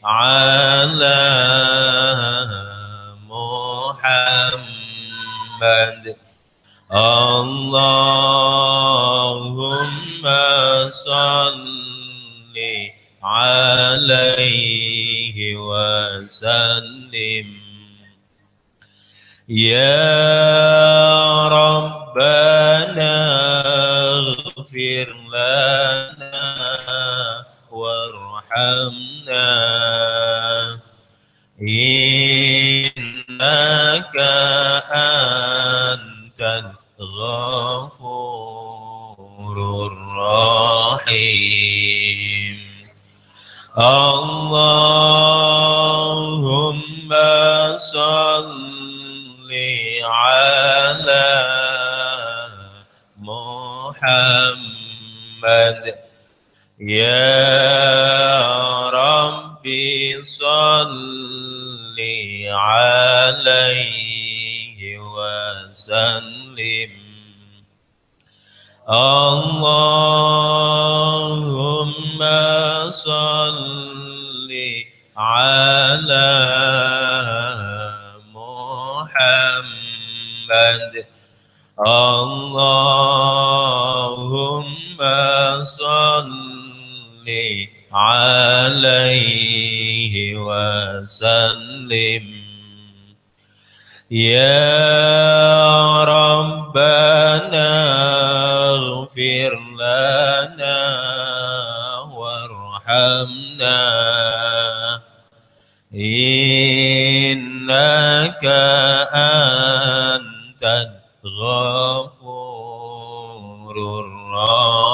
على محمد اللهم صل عليه وسلم يا ربنا اغفر لنا وارحمنا إنك أنت الغفور الرحيم اللهم صل على محمد يا ربي صل عليه وسلم اللهم صل على محمد اللهم صل عليه وسلم يا ربنا اغفر لنا وارحمنا إنك أنت الغفور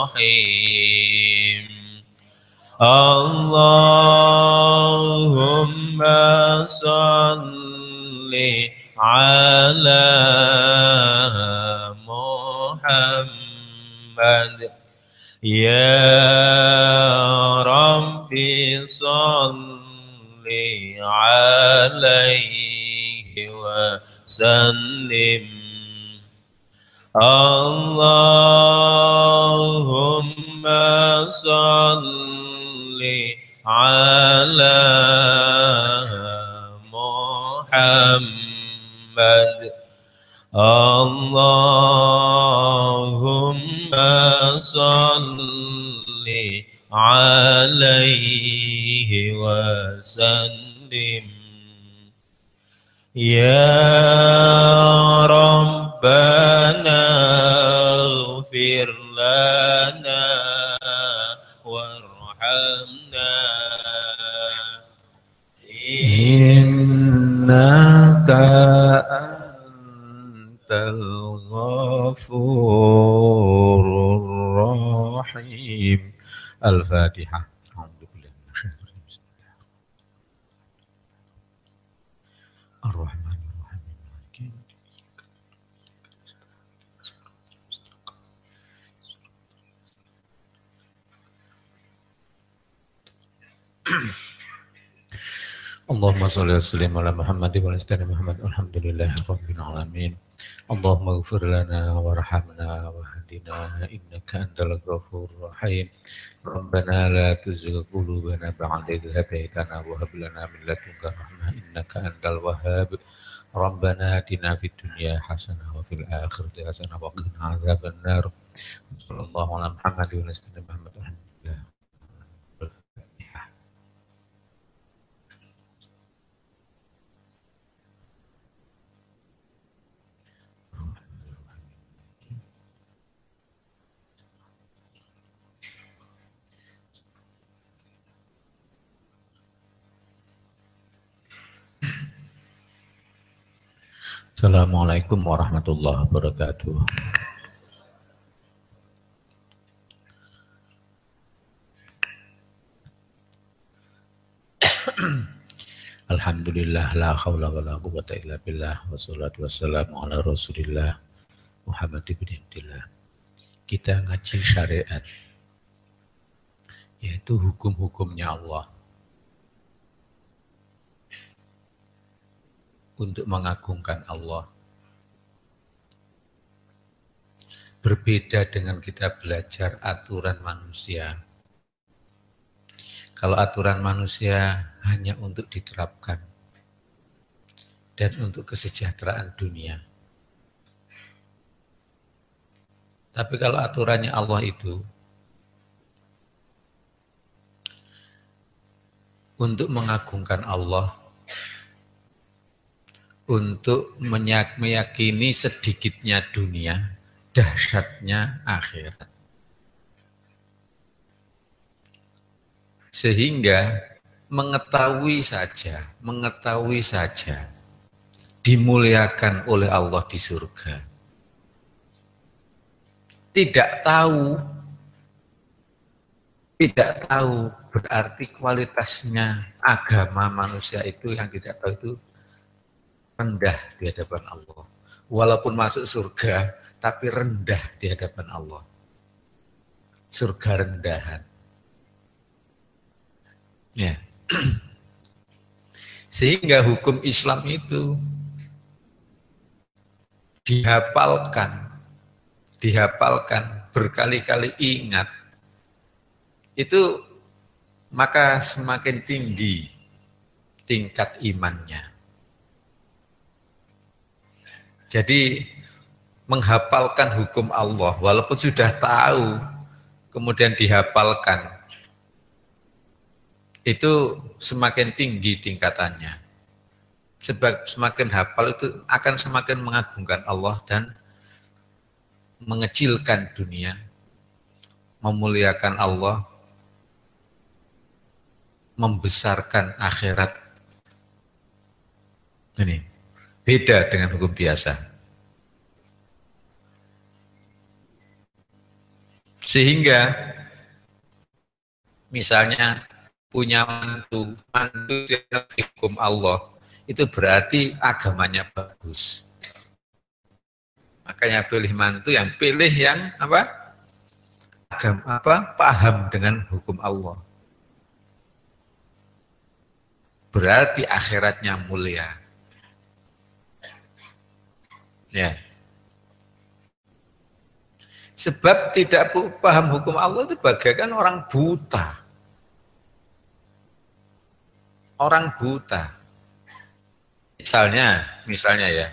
الرحيم اللهم صل على محمد يا ربي صل عليه وسلم اللهم صل على محمد اللهم صل عليه وسلم يا ربنا اغفر لنا وارحمنا إنك أنت الغفور الرحيم. الفاتحة. Allahumma sholli wa sallim ala Muhammad wa ala Muhammad alhamdulillahi rabbil alamin. Allahumma ighfir lana warhamna wahdina innaka antal ghafurur rahim. Rabbana la tuzigh qulubana ba'da idh hadaytana wa hab lana min ladunka rahmah innaka antal wahhab. Rabbana atina fid dunya hasanah wa fil akhirati hasanah wa qina adzabannar. Sallallahu ala Muhammad wa ala Muhammad. Assalamualaikum warahmatullahi wabarakatuh. Alhamdulillah la haula wala quwwata illa billah wassalatu wassalamu ala Rasulillah Muhammad ibn Abdillah. Kita ngaji syariat, yaitu hukum-hukumnya Allah. Untuk mengagungkan Allah. Berbeda dengan kita belajar aturan manusia. Kalau aturan manusia hanya untuk diterapkan dan untuk kesejahteraan dunia. Tapi kalau aturannya Allah itu untuk mengagungkan Allah, untuk meyakini sedikitnya dunia, dahsyatnya akhirat. Sehingga mengetahui saja dimuliakan oleh Allah di surga. Tidak tahu berarti kualitasnya agama manusia itu yang tidak tahu itu rendah di hadapan Allah. Walaupun masuk surga, tapi rendah di hadapan Allah. Surga rendahan. Ya. Sehingga hukum Islam itu dihafalkan, berkali-kali ingat, itu maka semakin tinggi tingkat imannya. Jadi menghafalkan hukum Allah, walaupun sudah tahu, kemudian dihafalkan, itu semakin tinggi tingkatannya. Sebab semakin hafal itu akan semakin mengagungkan Allah dan mengecilkan dunia, memuliakan Allah, membesarkan akhirat. Ini beda dengan hukum biasa. Sehingga misalnya punya mantu yang hukum Allah, itu berarti agamanya bagus. Makanya pilih mantu yang paham dengan hukum Allah. Berarti akhiratnya mulia. Ya. Sebab tidak paham hukum Allah itu bagaikan orang buta. Orang buta. Misalnya ya,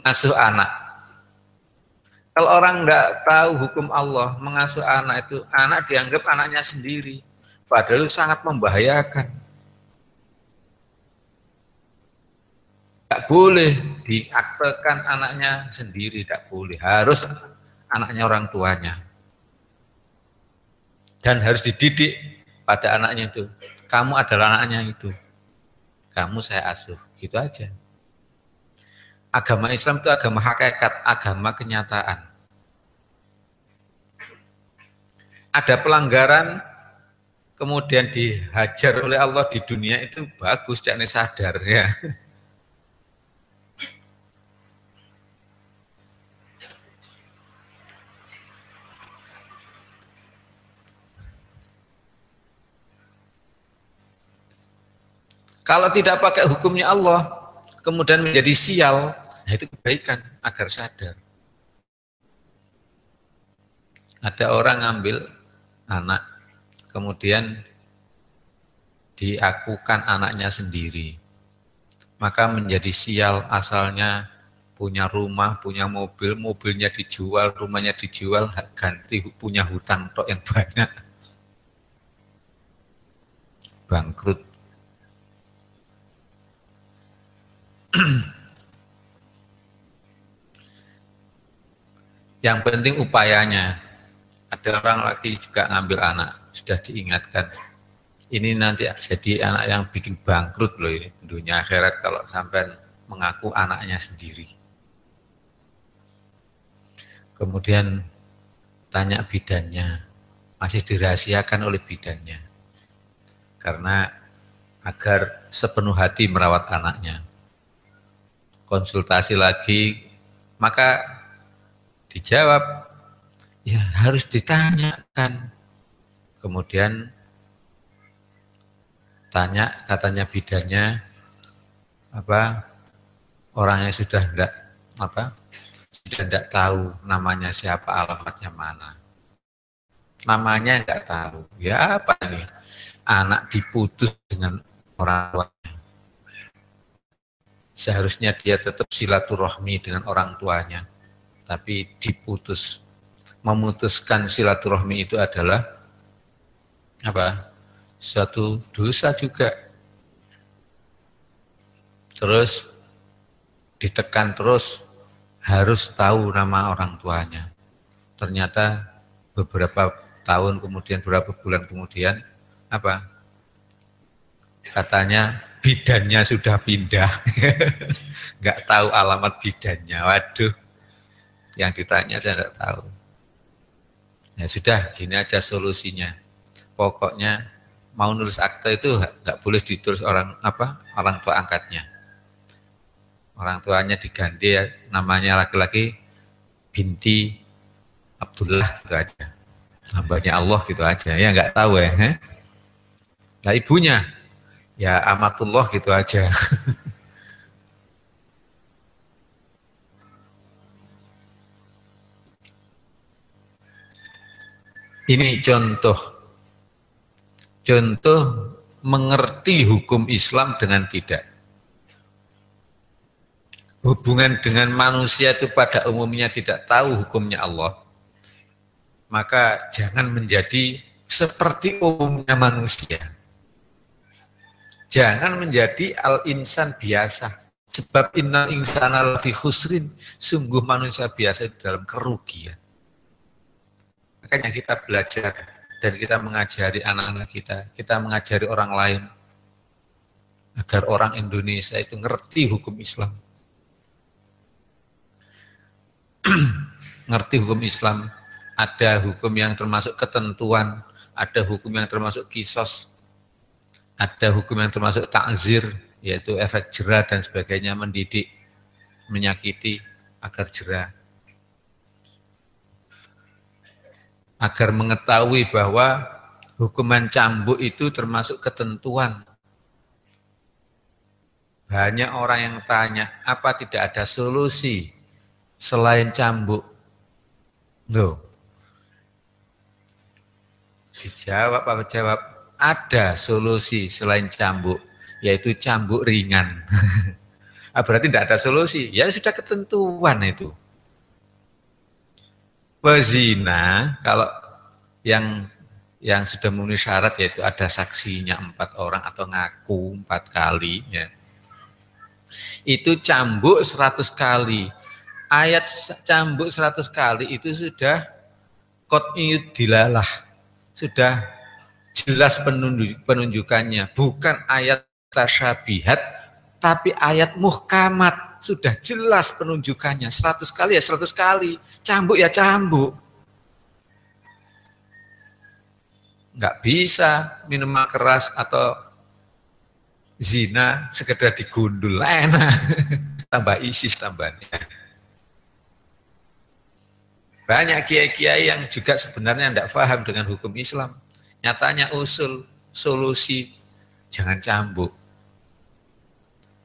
ngasuh anak. Kalau orang nggak tahu hukum Allah, mengasuh anak itu, anak dianggap anaknya sendiri. Padahal itu sangat membahayakan. Nggak boleh diaktekan anaknya sendiri, tidak boleh. Harus anaknya orang tuanya. Dan harus dididik pada anaknya itu. Kamu adalah anaknya itu. Kamu saya asuh. Gitu aja. Agama Islam itu agama hakikat, agama kenyataan. Ada pelanggaran, kemudian dihajar oleh Allah di dunia itu bagus, jangan sadar ya. Kalau tidak pakai hukumnya Allah, kemudian menjadi sial, nah itu kebaikan agar sadar. Ada orang ngambil anak, kemudian diakukan anaknya sendiri, maka menjadi sial asalnya punya rumah, punya mobil, mobilnya dijual, rumahnya dijual, ganti punya hutang tok yang banyak, bangkrut. Yang penting upayanya. Ada orang lagi juga ngambil anak, sudah diingatkan. Ini nanti jadi anak yang bikin bangkrut loh ini, dunia akhirat kalau sampai mengaku anaknya sendiri. Kemudian tanya bidannya, masih dirahasiakan oleh bidannya. Karena agar sepenuh hati merawat anaknya. Konsultasi lagi, maka dijawab, ya harus ditanyakan. Kemudian tanya, katanya bidannya, orangnya sudah tidak tahu namanya siapa, alamatnya mana. Namanya enggak tahu. Ya apa ini? anak diputus dengan orang tuanya. Seharusnya dia tetap silaturahmi dengan orang tuanya, tapi diputus. Memutuskan silaturahmi itu adalah apa? Suatu dosa juga. Terus ditekan terus harus tahu nama orang tuanya. Ternyata beberapa tahun kemudian, beberapa bulan kemudian, apa? Katanya bidannya sudah pindah, nggak tahu alamat bidannya. Waduh, yang ditanya saya nggak tahu. Ya sudah, gini aja solusinya. Pokoknya mau nulis akte itu nggak boleh ditulis orang tua angkatnya. Orang tuanya diganti ya, namanya laki-laki binti Abdullah gitu aja. Hambanya Allah gitu aja. Ya nggak tahu ya. Lah ibunya ya amatullah gitu aja. Ini contoh mengerti hukum Islam dengan tidak. Hubungan dengan manusia itu pada umumnya tidak tahu hukumnya Allah, maka jangan menjadi seperti umumnya manusia. Jangan menjadi al-insan biasa. Sebab innal insana lafi khusrin, sungguh manusia biasa itu dalam kerugian. Makanya kita belajar dan kita mengajari anak-anak kita mengajari orang lain, agar orang Indonesia itu ngerti hukum Islam. Ngerti hukum Islam, ada hukum yang termasuk ketentuan, ada hukum yang termasuk kisos, ada hukum yang termasuk ta'zir, yaitu efek jera dan sebagainya, mendidik, menyakiti agar jera. Agar mengetahui bahwa hukuman cambuk itu termasuk ketentuan. Banyak orang yang tanya, apa tidak ada solusi selain cambuk? Loh, dijawab apa jawab? Ada solusi selain cambuk, yaitu cambuk ringan. Berarti tidak ada solusi, ya sudah ketentuan itu. Pezina kalau yang sudah memenuhi syarat yaitu ada saksinya 4 orang atau ngaku 4 kali, ya. Itu cambuk 100 kali. Ayat cambuk 100 kali itu sudah qat'iyud dilalah, sudah jelas penunjukannya, bukan ayat tasyabihat, tapi ayat muhkamat, sudah jelas penunjukannya. 100 kali ya 100 kali, cambuk ya cambuk. Nggak bisa minuman keras atau zina sekedar digundul, enak. Tambah ISIS tambahnya. Banyak kiai-kiai yang juga sebenarnya tidak paham dengan hukum Islam. Nyatanya solusi, jangan cambuk.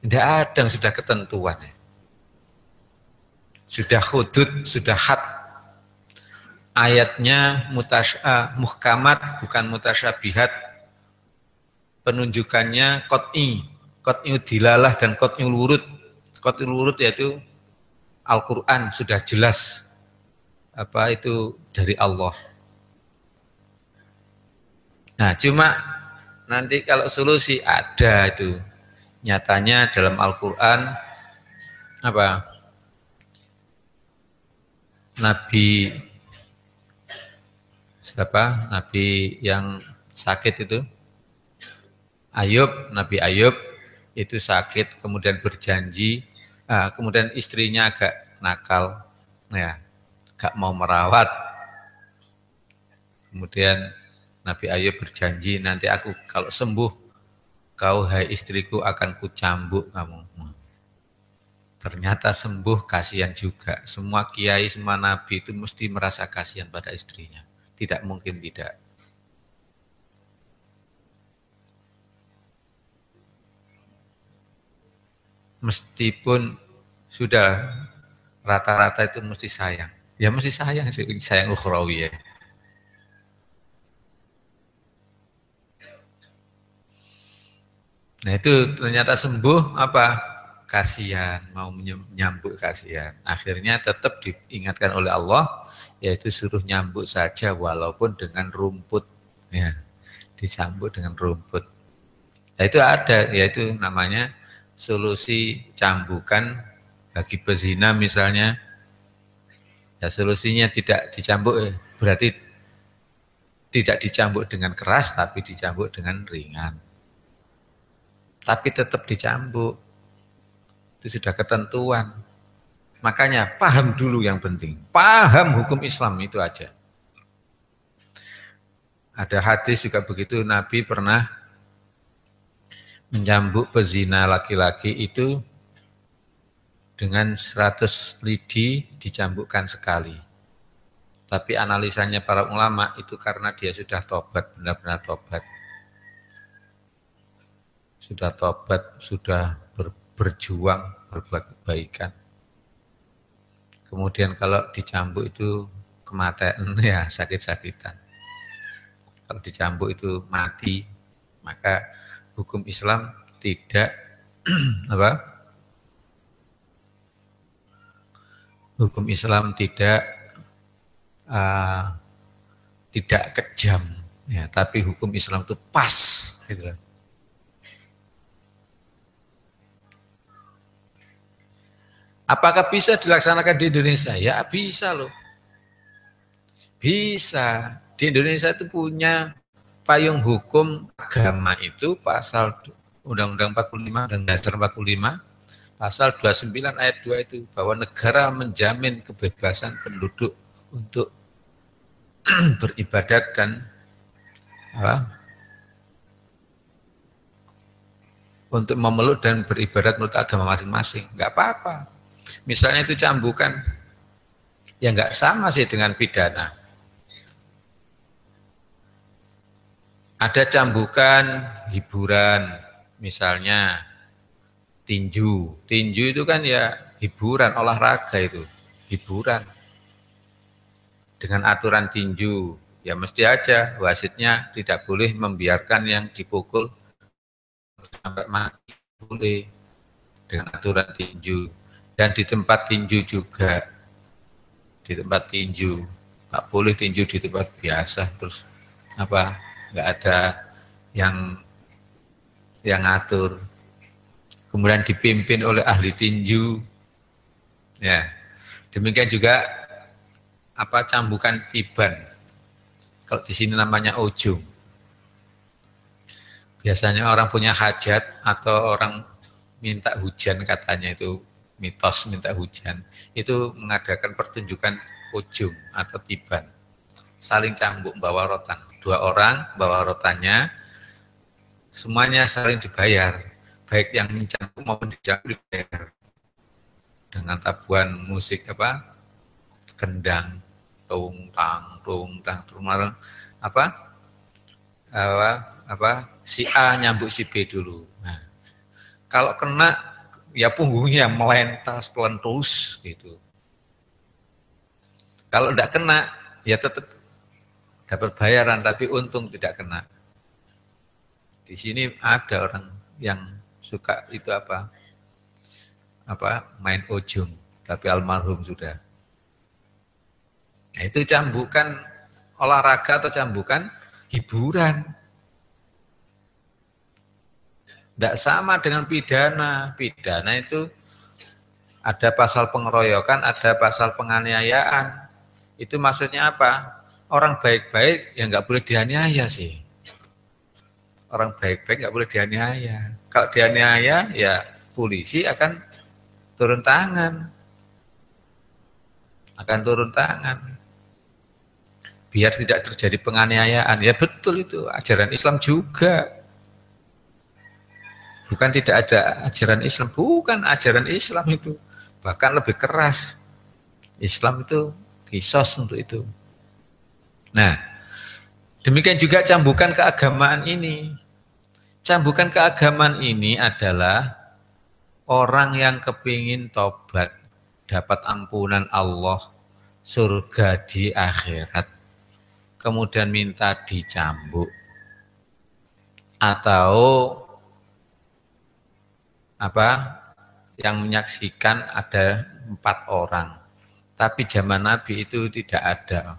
Tidak ada yang sudah ketentuan. Sudah hudud, sudah had. Ayatnya muhkamat, bukan mutasyabihat. Penunjukannya qat'i dilalah dan qat'i wurud. Qat'i wurud yaitu Al-Quran sudah jelas apa itu dari Allah. Nah, cuma nanti kalau solusi ada itu. Nyatanya dalam Al-Quran apa? Nabi siapa? Nabi yang sakit itu Nabi Ayub itu sakit, kemudian berjanji, kemudian istrinya agak nakal, ya, gak mau merawat. Kemudian Nabi Ayub berjanji, nanti aku kalau sembuh, kau hai istriku akan kucambuk kamu. Ternyata sembuh, kasihan juga. Semua kiai, semua nabi itu mesti merasa kasihan pada istrinya. Tidak mungkin tidak. Meskipun sudah rata-rata itu mesti sayang. Ya mesti sayang sih, sayang ukhrawi ya. Nah itu ternyata sembuh apa? Kasihan, mau menyambut kasihan. Akhirnya tetap diingatkan oleh Allah, yaitu suruh nyambut saja walaupun dengan rumput. Ya, disambut dengan rumput. Nah, itu ada, yaitu namanya solusi cambukan bagi pezina misalnya. Ya solusinya tidak dicambuk, berarti tidak dicambuk dengan keras, tapi dicambuk dengan ringan. Tapi tetap dicambuk, itu sudah ketentuan. Makanya paham dulu yang penting, paham hukum Islam itu aja. Ada hadis juga begitu, Nabi pernah mencambuk pezina laki-laki itu dengan 100 lidi dicambukkan sekali. Tapi analisanya para ulama itu karena dia sudah tobat, benar-benar tobat. Sudah tobat, sudah berjuang, berbuat kebaikan. Kemudian kalau dicambuk itu kematian, ya sakit-sakitan. Kalau dicambuk itu mati, maka hukum Islam tidak apa? Hukum Islam uh, tidak kejam, ya, tapi hukum Islam itu pas. Gitu. Apakah bisa dilaksanakan di Indonesia? Ya bisa loh. Bisa. Di Indonesia itu punya payung hukum agama itu pasal Undang-Undang 45 dan Dasar 45, pasal 29 ayat 2 itu, bahwa negara menjamin kebebasan penduduk untuk beribadat dan untuk memeluk dan beribadat menurut agama masing-masing. Enggak apa-apa. Misalnya itu cambukan, ya enggak sama sih dengan pidana. Ada cambukan hiburan, misalnya tinju. Tinju itu kan ya hiburan, olahraga itu, hiburan. Dengan aturan tinju, ya mesti aja wasitnya tidak boleh membiarkan yang dipukul sampai mati, boleh dengan aturan tinju. Dan di tempat tinju juga, di tempat tinju, tak boleh tinju di tempat biasa, terus apa, nggak ada yang ngatur. Kemudian dipimpin oleh ahli tinju, ya. Demikian juga apa cambukan tiban. Kalau di sini namanya ujung. Biasanya orang punya hajat atau orang minta hujan, katanya itu mitos minta hujan, itu mengadakan pertunjukan ujung atau tiban. Saling cambuk bawa rotan. 2 orang bawa rotannya, semuanya saling dibayar. Baik yang mencambuk maupun dicambuk dibayar. Dengan tabuhan musik apa? Kendang, tung tang, apa? Si A nyambuk si B dulu. Nah, kalau kena ya punggungnya melentas pelentus gitu. Kalau tidak kena ya tetap dapat bayaran, tapi untung tidak kena. Di sini ada orang yang suka itu apa main ujung, tapi almarhum sudah. Nah, itu cambukan olahraga atau cambukan hiburan. Tidak sama dengan pidana. Pidana itu ada pasal pengeroyokan, ada pasal penganiayaan. Itu maksudnya apa? Orang baik-baik ya nggak boleh dianiaya sih. Orang baik-baik nggak boleh dianiaya. Kalau dianiaya ya polisi akan turun tangan. Akan turun tangan. Biar tidak terjadi penganiayaan. Ya betul itu, ajaran Islam juga. Bukan tidak ada ajaran Islam, bukan ajaran Islam itu. Bahkan lebih keras. Islam itu kisos untuk itu. Nah, demikian juga cambukan keagamaan ini. Cambukan keagamaan ini adalah orang yang kepingin tobat, dapat ampunan Allah, surga di akhirat, kemudian minta dicambuk. Atau apa yang menyaksikan ada 4 orang. Tapi zaman Nabi itu tidak ada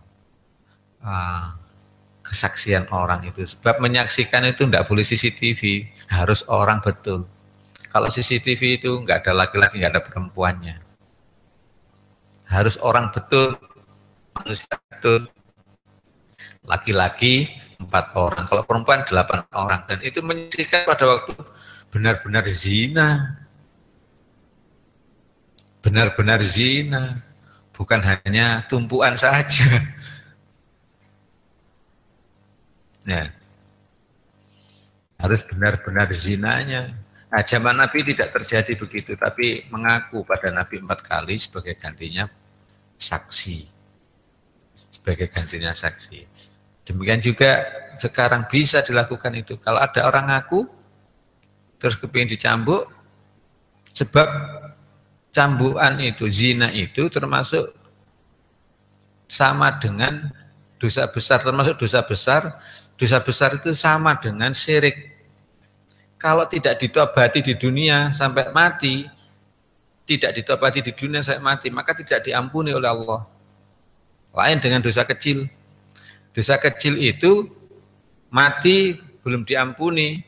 kesaksian orang itu. Sebab menyaksikan itu tidak boleh CCTV, harus orang betul. Kalau CCTV itu nggak ada laki-laki, nggak ada perempuannya. Harus orang betul, manusia betul. Laki-laki 4 orang, kalau perempuan 8 orang. Dan itu menyaksikan pada waktu benar-benar zina. Benar-benar zina. Bukan hanya tumpuan saja. Nah, harus benar-benar zinanya. Nah, zaman Nabi tidak terjadi begitu, tapi mengaku pada Nabi 4 kali sebagai gantinya saksi. Sebagai gantinya saksi. Demikian juga sekarang bisa dilakukan itu. Kalau ada orang ngaku, terus kepingin dicambuk, sebab cambukan itu, zina itu termasuk sama dengan dosa besar, termasuk dosa besar. Dosa besar itu sama dengan syirik. Kalau tidak ditobati di dunia sampai mati, tidak ditobati di dunia sampai mati, maka tidak diampuni oleh Allah. Lain dengan dosa kecil. Dosa kecil itu mati belum diampuni,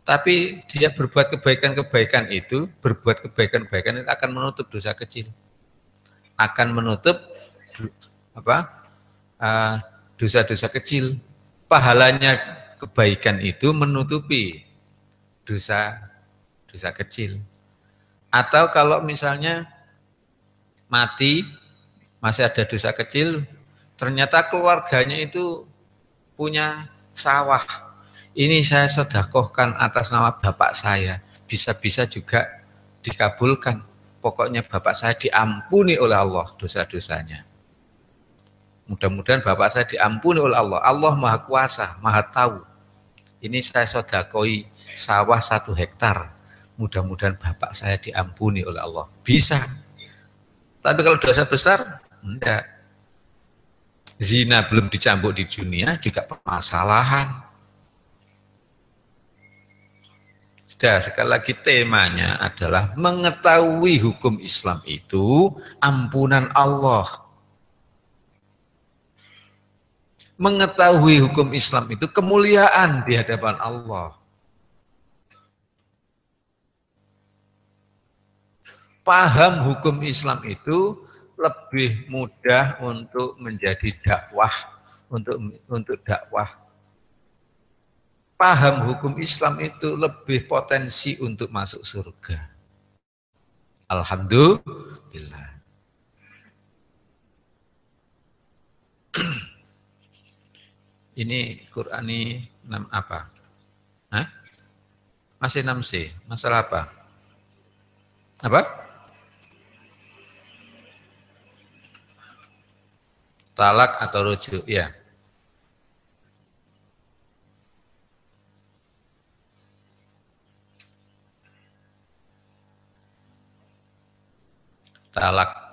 tapi dia berbuat kebaikan-kebaikan itu, itu akan menutup dosa kecil. Akan menutup dosa-dosa kecil. Pahalanya kebaikan itu menutupi dosa kecil. Atau kalau misalnya mati masih ada dosa kecil, ternyata keluarganya itu punya sawah. Ini saya sedekahkan atas nama bapak saya. Bisa-bisa juga dikabulkan. Pokoknya bapak saya diampuni oleh Allah dosa-dosanya. Mudah-mudahan bapak saya diampuni oleh Allah. Allah Maha Kuasa, Maha Tahu. Ini saya sedekoi sawah 1 hektar. Mudah-mudahan bapak saya diampuni oleh Allah. Bisa. Tapi kalau dosa besar, enggak. Zina belum dicambuk di dunia juga permasalahan. Sudah, sekali lagi temanya adalah mengetahui hukum Islam itu ampunan Allah. Mengetahui hukum Islam itu kemuliaan di hadapan Allah. Paham hukum Islam itu lebih mudah untuk menjadi dakwah, untuk dakwah. Paham hukum Islam itu lebih potensi untuk masuk surga. Alhamdulillah. Ini Quran ini apa? Hah? Masih 6C. Masalah apa? Apa? Talak atau rujuk, ya. Talak.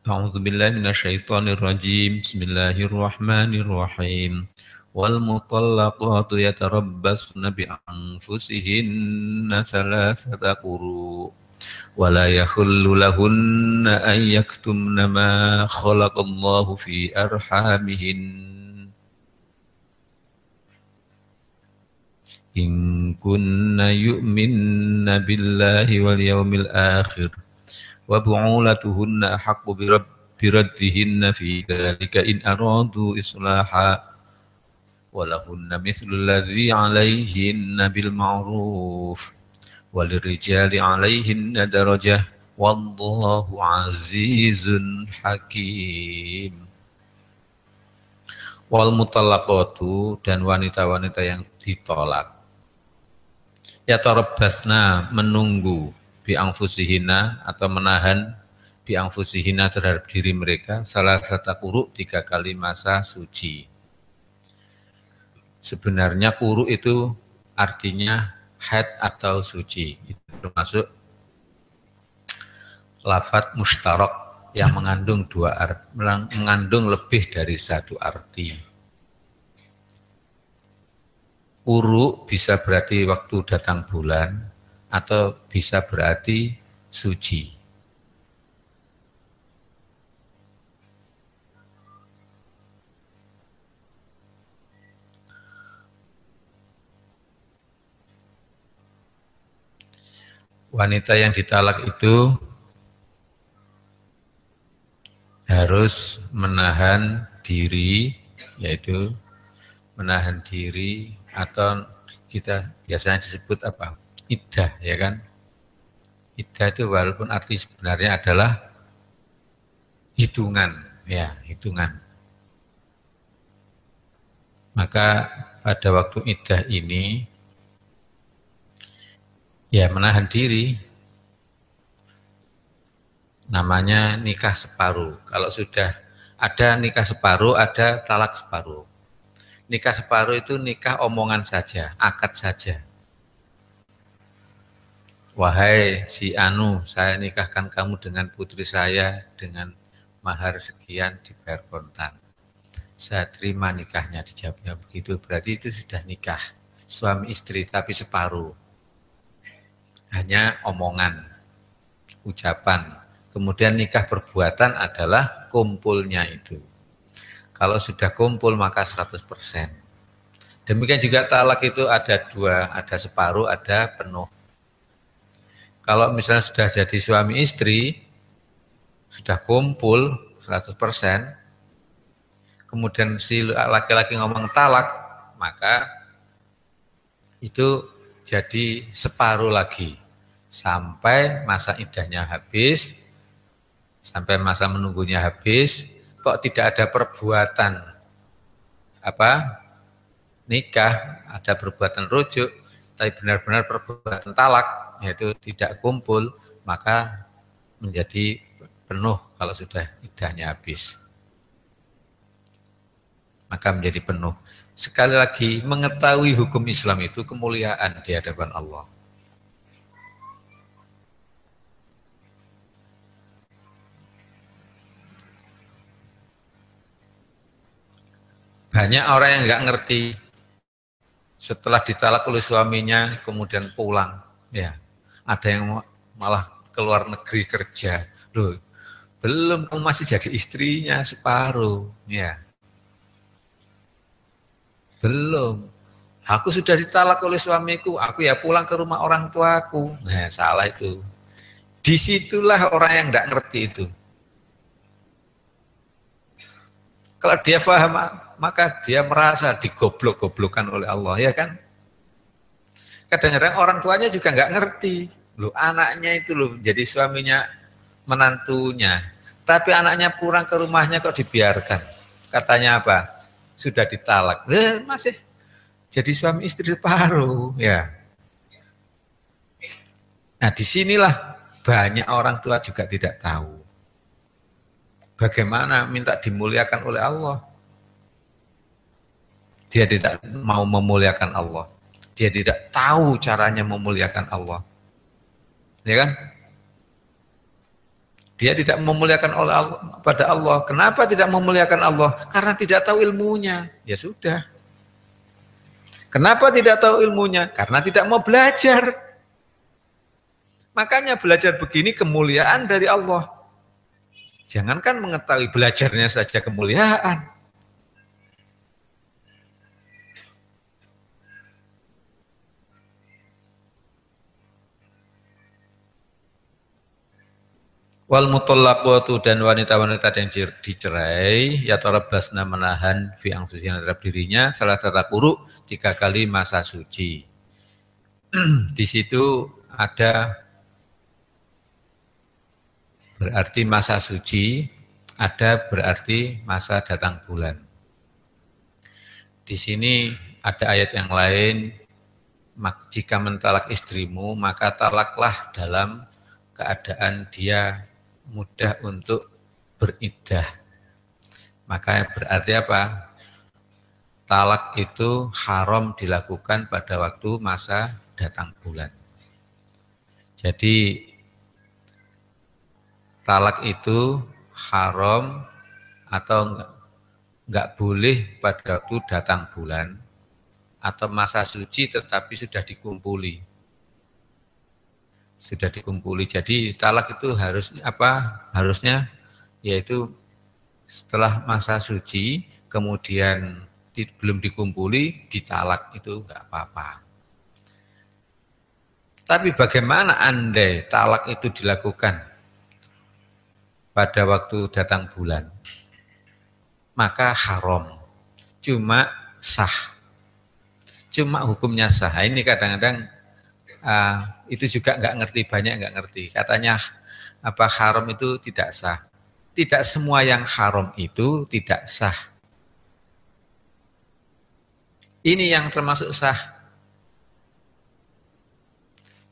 A'udzu billahi minasyaitonir rajim. Bismillahirrahmanirrahim. Wal mutallaqatu yatarabbasna bi anfusihinna thalathata quru. Wa la yakhullu lahunna an yaktumna ma khalaqallahu fi arhamihin. In kunna yu'minna billahi wal yawmil akhir. Wa bu'ulatuhunna ahaqqu biraddihinna fi dzalika in aradu islaha wa lahunna mithlu alladhi 'alayhinna bil ma'ruf walirrijali 'alayhinna darajah wallahu 'azizun hakim. Wal mutallaqatu, dan wanita-wanita yang ditolak, yatarabbasna, menunggu, bi'anfusihina, atau menahan bi'anfusihina terhadap diri mereka, salah satu quru, 3 kali masa suci. Sebenarnya quru itu artinya haid atau suci. Itu termasuk lafadz mustarak yang mengandung mengandung lebih dari 1 arti. Quru bisa berarti waktu datang bulan, atau bisa berarti suci. Wanita yang ditalak itu harus menahan diri, yaitu menahan diri atau kita biasanya disebut apa? Iddah, ya kan? Iddah itu walaupun arti sebenarnya adalah hitungan, ya, hitungan. Maka pada waktu iddah ini ya menahan diri, namanya nikah separuh. Kalau sudah ada nikah separuh, ada talak separuh. Nikah separuh itu nikah omongan saja, akad saja. Wahai si Anu, saya nikahkan kamu dengan putri saya dengan mahar sekian dibayar kontan. Saya terima nikahnya, dijawabnya begitu. Berarti itu sudah nikah suami istri tapi separuh. Hanya omongan, ucapan. Kemudian nikah perbuatan adalah kumpulnya itu. Kalau sudah kumpul maka 100%. Demikian juga talak itu ada dua, ada separuh, ada penuh. Kalau misalnya sudah jadi suami istri, sudah kumpul 100%, kemudian si laki-laki ngomong talak, maka itu jadi separuh lagi. Sampai masa iddahnya habis, sampai masa menunggunya habis, kok tidak ada perbuatan nikah, ada perbuatan rujuk, tapi benar-benar perbuatan talak, yaitu tidak kumpul, maka menjadi penuh kalau sudah iddahnya habis. Maka menjadi penuh. Sekali lagi, mengetahui hukum Islam itu kemuliaan di hadapan Allah. Banyak orang yang nggak ngerti setelah ditalak oleh suaminya kemudian pulang, ya ada yang malah keluar negeri kerja, loh belum kamu masih jadi istrinya separuh, ya belum. Aku sudah ditalak oleh suamiku, aku ya pulang ke rumah orang tuaku. Nah salah itu. Disitulah orang yang nggak ngerti itu. Kalau dia paham, maka dia merasa digoblok-goblokan oleh Allah, ya kan? Kadang-kadang orang tuanya juga nggak ngerti. Loh, anaknya itu loh jadi suaminya menantunya. Tapi anaknya pulang ke rumahnya kok dibiarkan. Katanya apa? Sudah ditalak. Masih jadi suami istri separuh, ya. Nah, disinilah banyak orang tua juga tidak tahu. Bagaimana minta dimuliakan oleh Allah. Dia tidak mau memuliakan Allah. Dia tidak tahu caranya memuliakan Allah. Ya kan? Dia tidak memuliakan oleh Allah, pada Allah. Kenapa tidak memuliakan Allah? Karena tidak tahu ilmunya. Ya sudah. Kenapa tidak tahu ilmunya? Karena tidak mau belajar. Makanya belajar begini kemuliaan dari Allah. Jangankan mengetahui, belajarnya saja kemuliaan. Wal mutallaqatu, dan wanita-wanita yang dicerai ya tarabbasna menahan fi anfusihim terhadap dirinya salah satu quru 3 kali masa suci. Di situ ada berarti masa suci, ada berarti masa datang bulan. Di sini ada ayat yang lain, jika mentalak istrimu maka talaklah dalam keadaan dia mudah untuk beriddah. Maka berarti apa? Talak itu haram dilakukan pada waktu masa datang bulan. Jadi talak itu haram atau enggak boleh pada waktu datang bulan atau masa suci tetapi sudah dikumpuli. sudah dikumpuli. Jadi talak itu harusnya apa? Harusnya yaitu setelah masa suci kemudian belum dikumpuli ditalak itu enggak apa-apa. Tapi bagaimana andai talak itu dilakukan pada waktu datang bulan? Maka haram. Cuma sah. Cuma hukumnya sah. Ini kadang-kadang itu juga nggak ngerti, banyak nggak ngerti. Katanya apa haram itu tidak sah. Tidak semua yang haram itu tidak sah. Ini yang termasuk sah.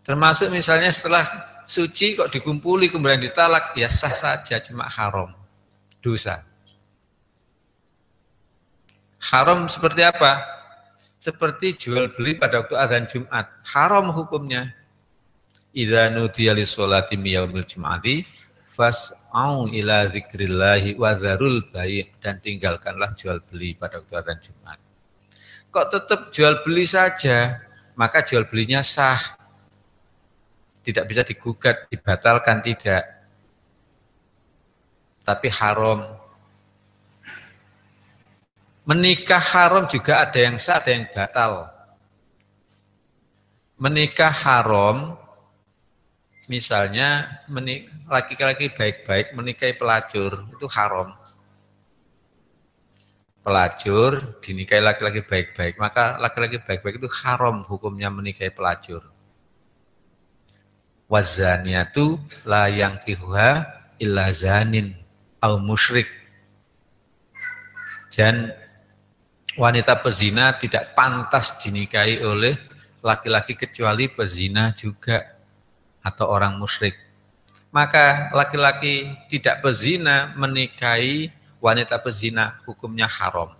Termasuk misalnya setelah suci kok dikumpuli kemudian ditalak, ya sah saja, cuma haram. Dosa. Haram seperti apa? Seperti jual beli pada waktu azan Jumat. Haram hukumnya. Idza nudiya lis-sholati min yaumil jum'ati fas'au ila dzikrillahi wa dzarul bai' dan tinggalkanlah jual beli pada waktu azan Jumat. Kok tetap jual beli saja? Maka jual belinya sah. Tidak bisa digugat, dibatalkan tidak. Tapi haram. Menikah haram juga ada yang sah, ada yang batal. Menikah haram, misalnya laki-laki baik-baik menikahi pelacur, itu haram. Pelacur dinikahi laki-laki baik-baik, maka laki-laki baik-baik itu haram hukumnya menikahi pelacur. Wazaniatu la yankihuha illa zanin au musyrik. Dan wanita pezina tidak pantas dinikahi oleh laki-laki kecuali pezina juga atau orang musyrik. Maka laki-laki tidak pezina menikahi wanita pezina hukumnya haram.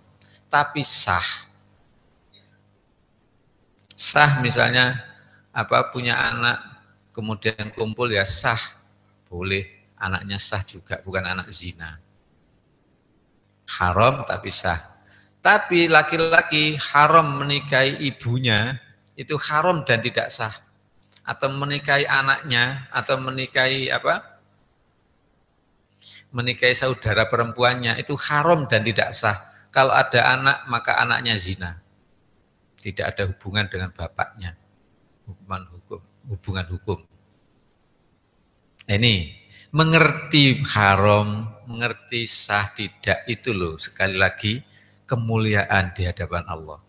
Tapi sah. Sah misalnya apa punya anak kemudian kumpul ya sah. Boleh, anaknya sah juga, bukan anak zina. Haram tapi sah. Tapi laki-laki haram menikahi ibunya, itu haram dan tidak sah. Atau menikahi anaknya, atau menikahi apa? Menikahi saudara perempuannya, itu haram dan tidak sah. Kalau ada anak, maka anaknya zina. Tidak ada hubungan dengan bapaknya. Hubungan hukum. Ini, mengerti haram, mengerti sah tidak, itu loh sekali lagi, kemuliaan di hadapan Allah.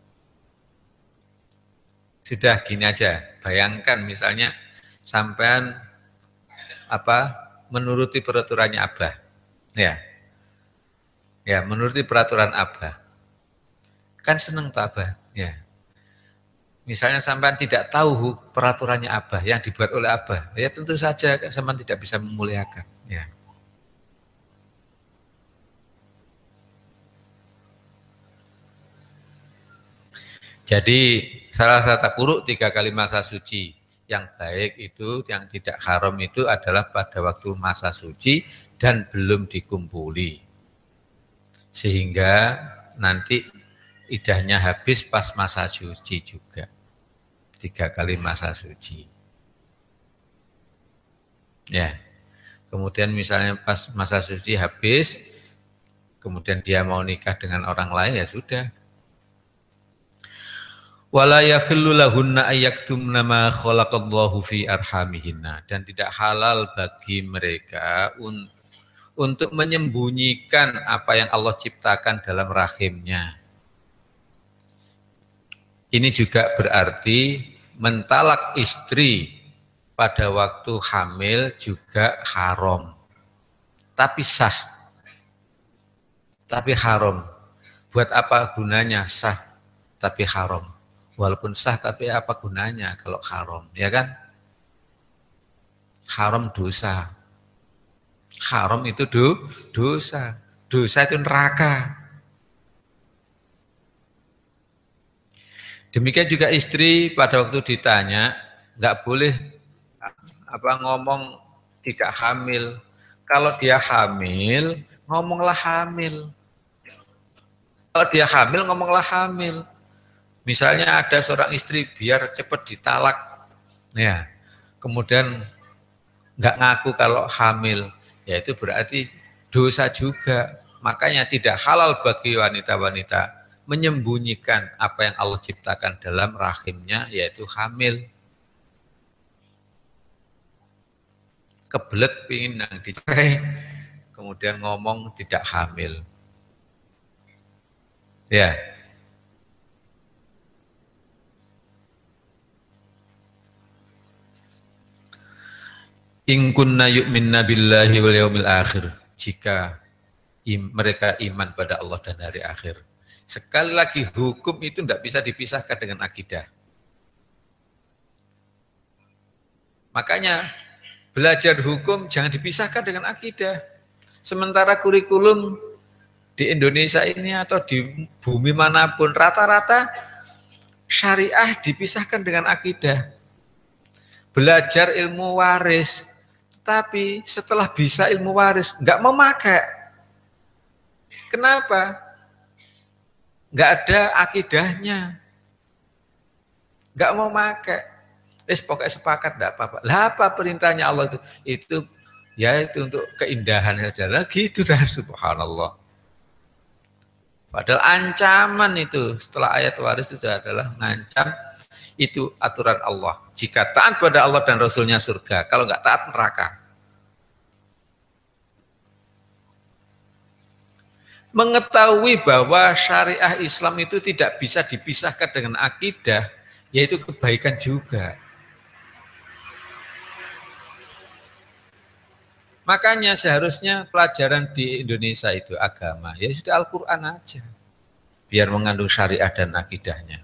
Sudah gini aja, bayangkan misalnya sampean apa menuruti peraturannya Abah. Ya. Ya, menuruti peraturan Abah. Kan seneng tuh Abah, ya. Misalnya sampean tidak tahu peraturannya Abah yang dibuat oleh Abah, ya tentu saja sampean tidak bisa memuliakan, ya. Jadi salah satu kuruk 3 kali masa suci yang baik itu, yang tidak haram itu adalah pada waktu masa suci dan belum dikumpuli. Sehingga nanti idahnya habis pas masa suci juga. 3 kali masa suci. Ya. Kemudian misalnya pas masa suci habis, kemudian dia mau nikah dengan orang lain ya sudah. Wala yakhillu lahunna ayyaktumna ma khalaqallahu fi arhamihinna, dan tidak halal bagi mereka untuk menyembunyikan apa yang Allah ciptakan dalam rahimnya. Ini juga berarti mentalak istri pada waktu hamil juga haram. Tapi sah. Tapi haram. Buat apa gunanya sah tapi haram? Walaupun sah tapi apa gunanya kalau haram, ya kan? Haram dosa. Haram itu dosa. Dosa itu neraka. Demikian juga istri pada waktu ditanya, nggak boleh apa ngomong tidak hamil. Kalau dia hamil, ngomonglah hamil. Kalau dia hamil, ngomonglah hamil. Misalnya ada seorang istri biar cepat ditalak, ya. kemudian nggak ngaku kalau hamil, ya itu berarti dosa juga. Makanya tidak halal bagi wanita-wanita menyembunyikan apa yang Allah ciptakan dalam rahimnya, yaitu hamil. Kebelet pingin nang dicerai, kemudian ngomong tidak hamil. Ya. In kunna yu'minna billahi wal yaumil akhir. Jika mereka iman pada Allah dan hari akhir. Sekali lagi hukum itu tidak bisa dipisahkan dengan akidah. Makanya belajar hukum jangan dipisahkan dengan akidah. Sementara kurikulum di Indonesia ini atau di bumi manapun rata-rata syariah dipisahkan dengan akidah. Belajar ilmu waris, tapi setelah bisa ilmu waris nggak mau pakai. Kenapa? Nggak ada akidahnya, nggak mau pakai. Pokoknya sepakat enggak apa-apa. Lah apa perintahnya Allah itu? Itu ya itu untuk keindahan saja. Lah gitu dah, subhanallah. Padahal ancaman itu setelah ayat waris itu adalah ngancam, itu aturan Allah. Jika taat pada Allah dan Rasulnya surga, kalau enggak taat neraka. Mengetahui bahwa syariah Islam itu tidak bisa dipisahkan dengan akidah, yaitu kebaikan juga. Makanya seharusnya pelajaran di Indonesia itu agama, ya sudah Al-Quran aja. Biar mengandung syariah dan akidahnya.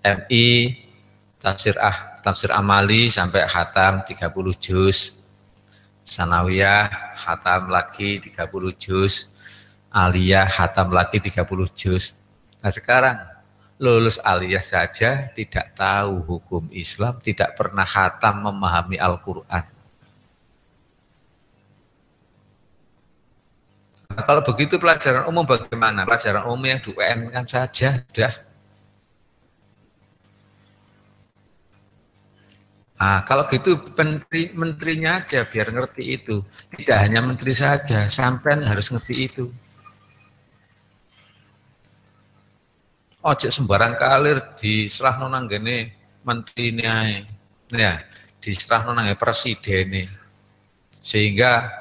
MI, tafsir amali sampai khatam 30 juz. Sanawiyah, khatam lagi 30 juz. Aliyah, khatam lagi 30 juz. Nah sekarang, lulus aliyah saja tidak tahu hukum Islam, tidak pernah khatam memahami Al-Quran. Nah, kalau begitu pelajaran umum bagaimana? Pelajaran umum yang di UN kan saja, sudah. Nah, kalau gitu menterinya aja biar ngerti itu. Tidak hanya menteri saja, sampean harus ngerti itu. Ojo sembarang kalir diserah nonang gini menteri ini, ya diserah nonang presiden, sehingga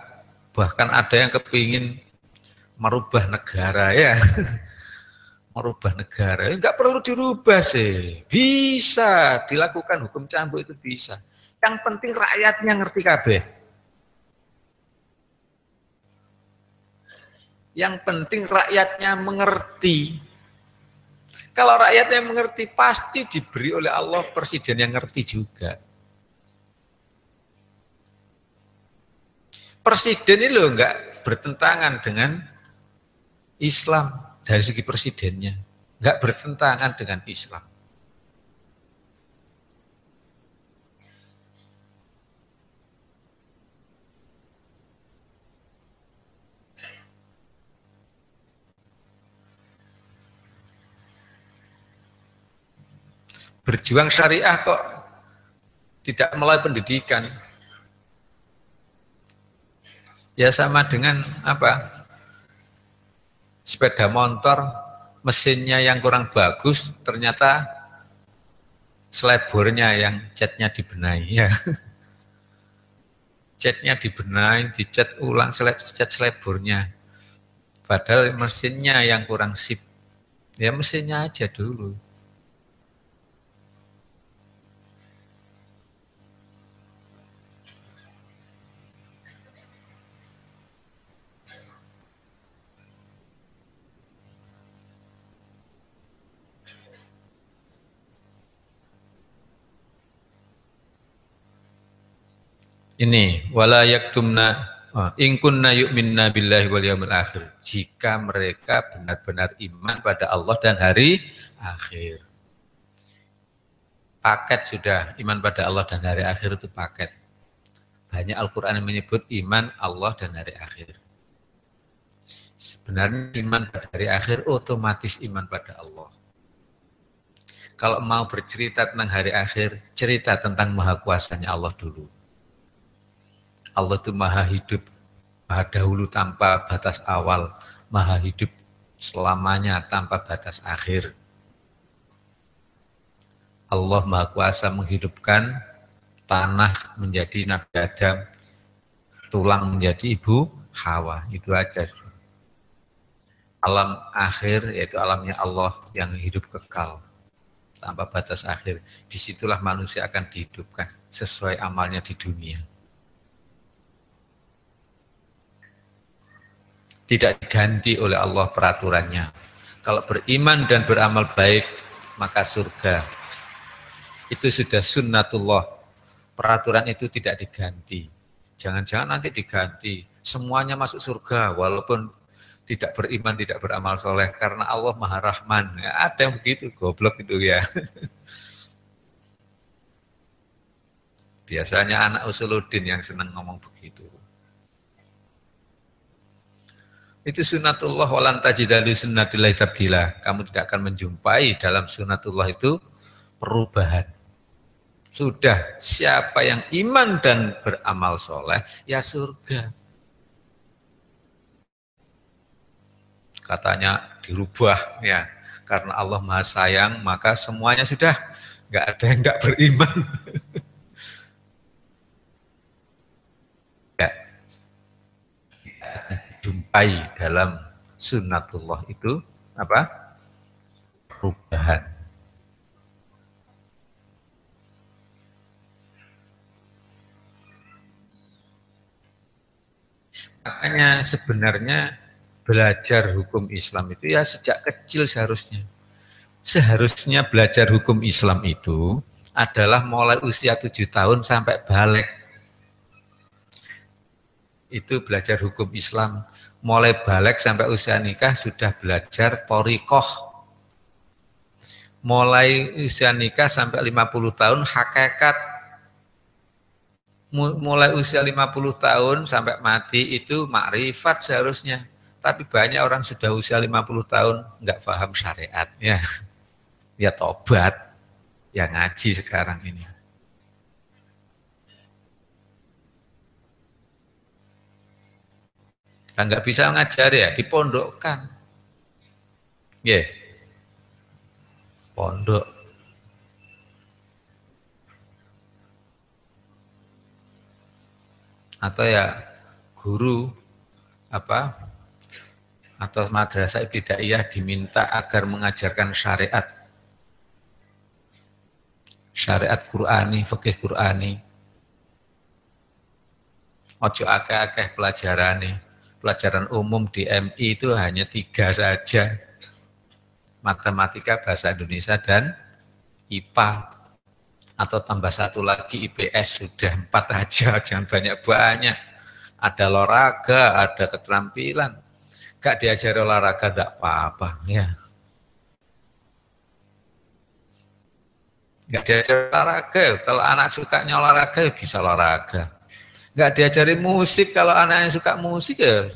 bahkan ada yang kepingin merubah negara ya, merubah negara, enggak perlu dirubah sih, bisa dilakukan hukum cambuk itu bisa. Yang penting rakyatnya ngerti kabeh. Yang penting rakyatnya mengerti. Kalau rakyatnya mengerti, pasti diberi oleh Allah presiden yang ngerti juga. Presiden ini loh enggak bertentangan dengan Islam dari segi presidennya, enggak bertentangan dengan Islam. Berjuang syariah kok tidak melalui pendidikan. Ya sama dengan apa? Sepeda motor, mesinnya yang kurang bagus, ternyata selebornya yang catnya dibenahi. Ya. Catnya dibenahi, dicat ulang, cat selebornya. Padahal mesinnya yang kurang sip. Ya mesinnya aja dulu. Ini wala yaktumna in kunna yu'minna billahi wal yaumil akhir. Jika mereka benar-benar iman pada Allah dan hari akhir. Paket sudah, iman pada Allah dan hari akhir itu paket. Banyak Al-Qur'an yang menyebut iman Allah dan hari akhir. Sebenarnya iman pada hari akhir otomatis iman pada Allah. Kalau mau bercerita tentang hari akhir, cerita tentang maha kuasanya Allah dulu. Allah itu maha hidup, maha dahulu tanpa batas awal, maha hidup selamanya tanpa batas akhir. Allah maha kuasa menghidupkan tanah menjadi Nabi Adam, tulang menjadi Ibu Hawa, itu aja. Alam akhir yaitu alamnya Allah yang hidup kekal tanpa batas akhir. Disitulah manusia akan dihidupkan sesuai amalnya di dunia. Tidak diganti oleh Allah peraturannya. Kalau beriman dan beramal baik, maka surga. Itu sudah sunnatullah. Peraturan itu tidak diganti. Jangan-jangan nanti diganti. Semuanya masuk surga, walaupun tidak beriman, tidak beramal soleh. Karena Allah Maha Rahman. Ya, ada yang begitu, goblok itu ya. Biasanya anak Usuluddin yang senang ngomong begitu. Itu sunnatullah walan tajidalu sunnatillahi tabdila. Kamu tidak akan menjumpai dalam sunnatullah itu perubahan. Sudah, siapa yang iman dan beramal soleh, ya surga. Katanya dirubah ya, karena Allah Maha Sayang, maka semuanya sudah, nggak ada yang nggak beriman. Ya, jumpai dalam sunnatullah itu apa? Perubahan. Makanya sebenarnya belajar hukum Islam itu ya sejak kecil seharusnya. Seharusnya belajar hukum Islam itu adalah mulai usia 7 tahun sampai balik. Itu belajar hukum Islam. Mulai balik sampai usia nikah sudah belajar thoriqoh. Mulai usia nikah sampai 50 tahun hakikat. Mulai usia 50 tahun sampai mati itu makrifat seharusnya. Tapi banyak orang sudah usia 50 tahun nggak paham syariatnya. Ya tobat, ya ngaji sekarang ini. Nah, nggak bisa ngajar ya, dipondokkan. Ya, yeah. Pondok. Atau ya guru apa atau madrasah ibtidaiyah diminta agar mengajarkan syariat Qur'ani, fikih Qur'ani. Ojo akeh-akeh pelajaran umum di MI itu hanya 3 saja, matematika, bahasa Indonesia, dan IPA. Atau tambah 1 lagi IPS, sudah 4 aja, jangan banyak-banyak. Ada olahraga, ada keterampilan. Gak diajari olahraga, gak apa-apa. Ya. Gak diajari olahraga, kalau anak sukanya olahraga, bisa olahraga. Gak diajari musik, kalau anaknya suka musik, ya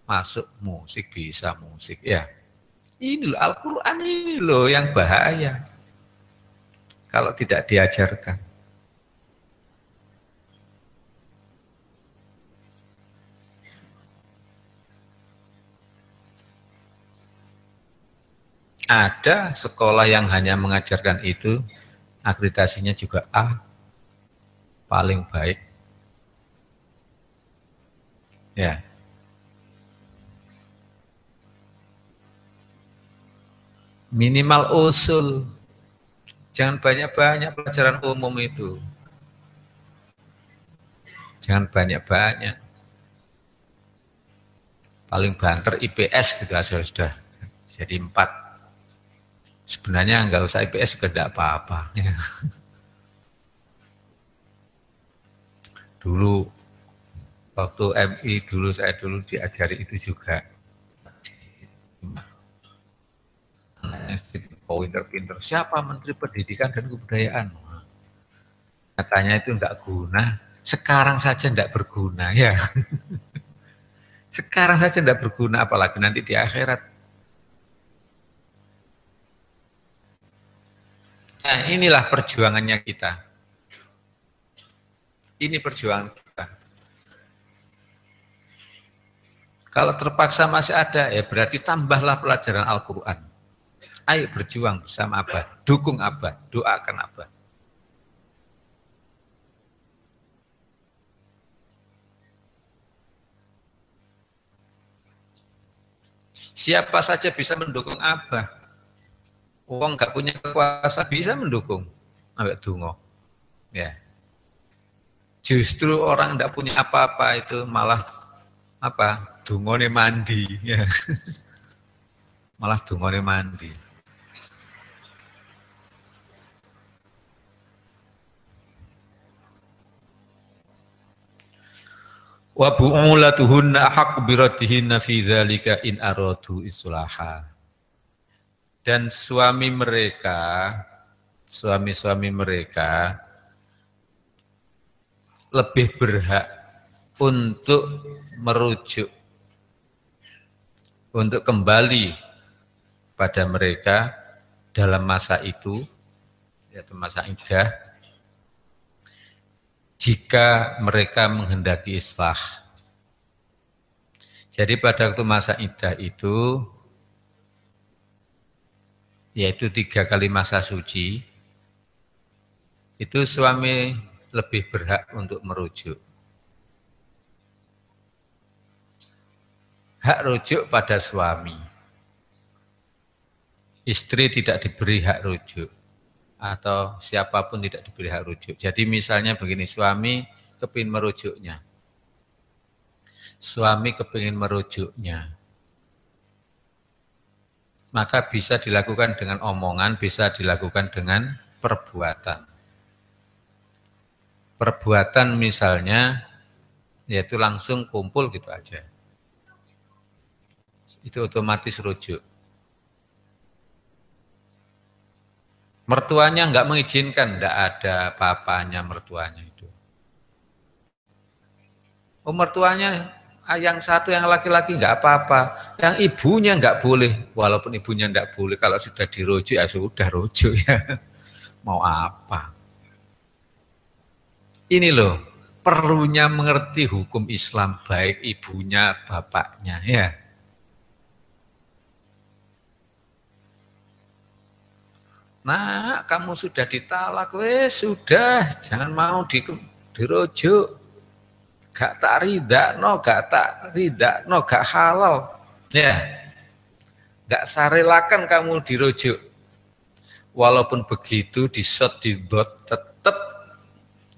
masuk musik, bisa musik. Ya. Ini loh, Al-Quran ini loh yang bahaya. Kalau tidak diajarkan. Ada sekolah yang hanya mengajarkan itu, akreditasinya juga A, paling baik. Ya. Minimal usul. Jangan banyak-banyak pelajaran umum itu. Jangan banyak-banyak. Paling banter IPS gitu aja sudah. Jadi 4. Sebenarnya nggak usah IPS juga tidak apa-apa. Ya. Dulu waktu MI saya dulu diajari itu juga. Oh, pinter-pinter. Siapa Menteri Pendidikan dan Kebudayaan? Katanya itu enggak guna. Sekarang saja enggak berguna ya. Sekarang saja enggak berguna, apalagi nanti di akhirat. Nah, inilah perjuangannya kita. Ini perjuangan kita. Kalau terpaksa masih ada, ya berarti tambahlah pelajaran Al-Quran. Ayo berjuang bersama Abah, dukung Abah, doakan Abah. Siapa saja bisa mendukung Abah. Wong nggak punya kekuasaan bisa mendukung. Ambek dungo. Ya. Justru orang tidak punya apa-apa itu malah apa? Dungone mandi. Ya. Malah dungone mandi. Wa bu'ulatuhunna ahaq biratihinna fi dzalika in aradu islaha. Dan suami-suami mereka lebih berhak untuk merujuk, untuk kembali pada mereka dalam masa itu, yaitu masa iddah, jika mereka menghendaki islah. Jadi pada waktu masa iddah itu, yaitu 3 kali masa suci, itu suami lebih berhak untuk merujuk. Hak rujuk pada suami. Istri tidak diberi hak rujuk. Atau siapapun tidak diberi hak rujuk. Jadi misalnya begini, suami kepingin merujuknya. Suami kepingin merujuknya. Maka bisa dilakukan dengan omongan, bisa dilakukan dengan perbuatan. Perbuatan misalnya, yaitu langsung kumpul gitu aja. Itu otomatis rujuk. Mertuanya enggak mengizinkan, enggak ada apa-apanya mertuanya itu. Oh, mertuanya yang satu yang laki-laki enggak apa-apa, yang ibunya enggak boleh, walaupun ibunya enggak boleh, kalau sudah dirujuk ya sudah rujuk ya. Mau apa? Ini loh, perlunya mengerti hukum Islam baik ibunya, bapaknya ya. Nah, kamu sudah ditalak, wes sudah, jangan mau dirujuk. Gak tak rida, no, gak halal. Ya, gak sarelakan kamu dirujuk. Walaupun begitu disot dibot tetap,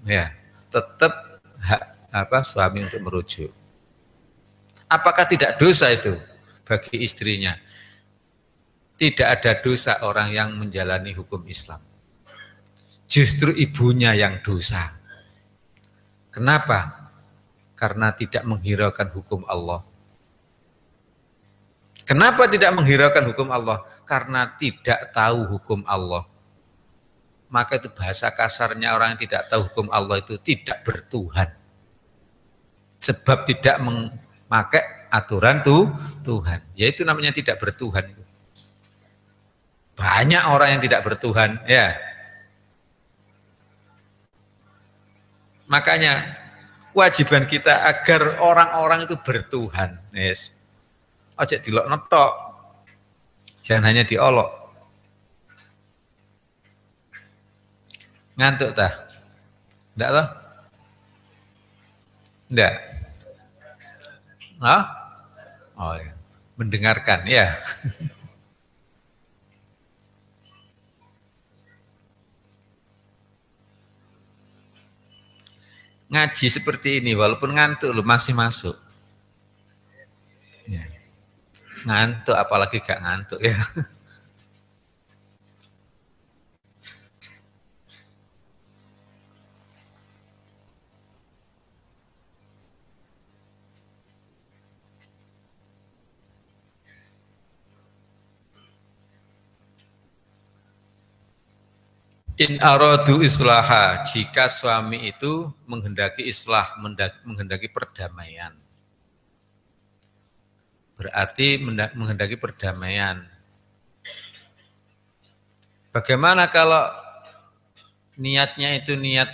ya, tetap hak suami untuk merujuk. Apakah tidak dosa itu bagi istrinya? Tidak ada dosa orang yang menjalani hukum Islam. Justru ibunya yang dosa. Kenapa? Karena tidak menghiraukan hukum Allah. Kenapa tidak menghiraukan hukum Allah? Karena tidak tahu hukum Allah. Maka itu bahasa kasarnya orang yang tidak tahu hukum Allah itu tidak bertuhan. Sebab tidak memakai aturan Tuhan. Yaitu namanya tidak bertuhan. Banyak orang yang tidak bertuhan, ya. Makanya kewajiban kita agar orang-orang itu bertuhan, yes. Ojo dilok netok, jangan hanya diolok. Ngantuk tah? Enggak toh? Enggak. Hah? Oh ya. Mendengarkan ya. Ngaji seperti ini walaupun ngantuk lu masih masuk. Ya. Ngantuk apalagi gak ngantuk ya. In aradu islaha, jika suami itu menghendaki islah, menghendaki perdamaian. Berarti menghendaki perdamaian. Bagaimana kalau niatnya itu niat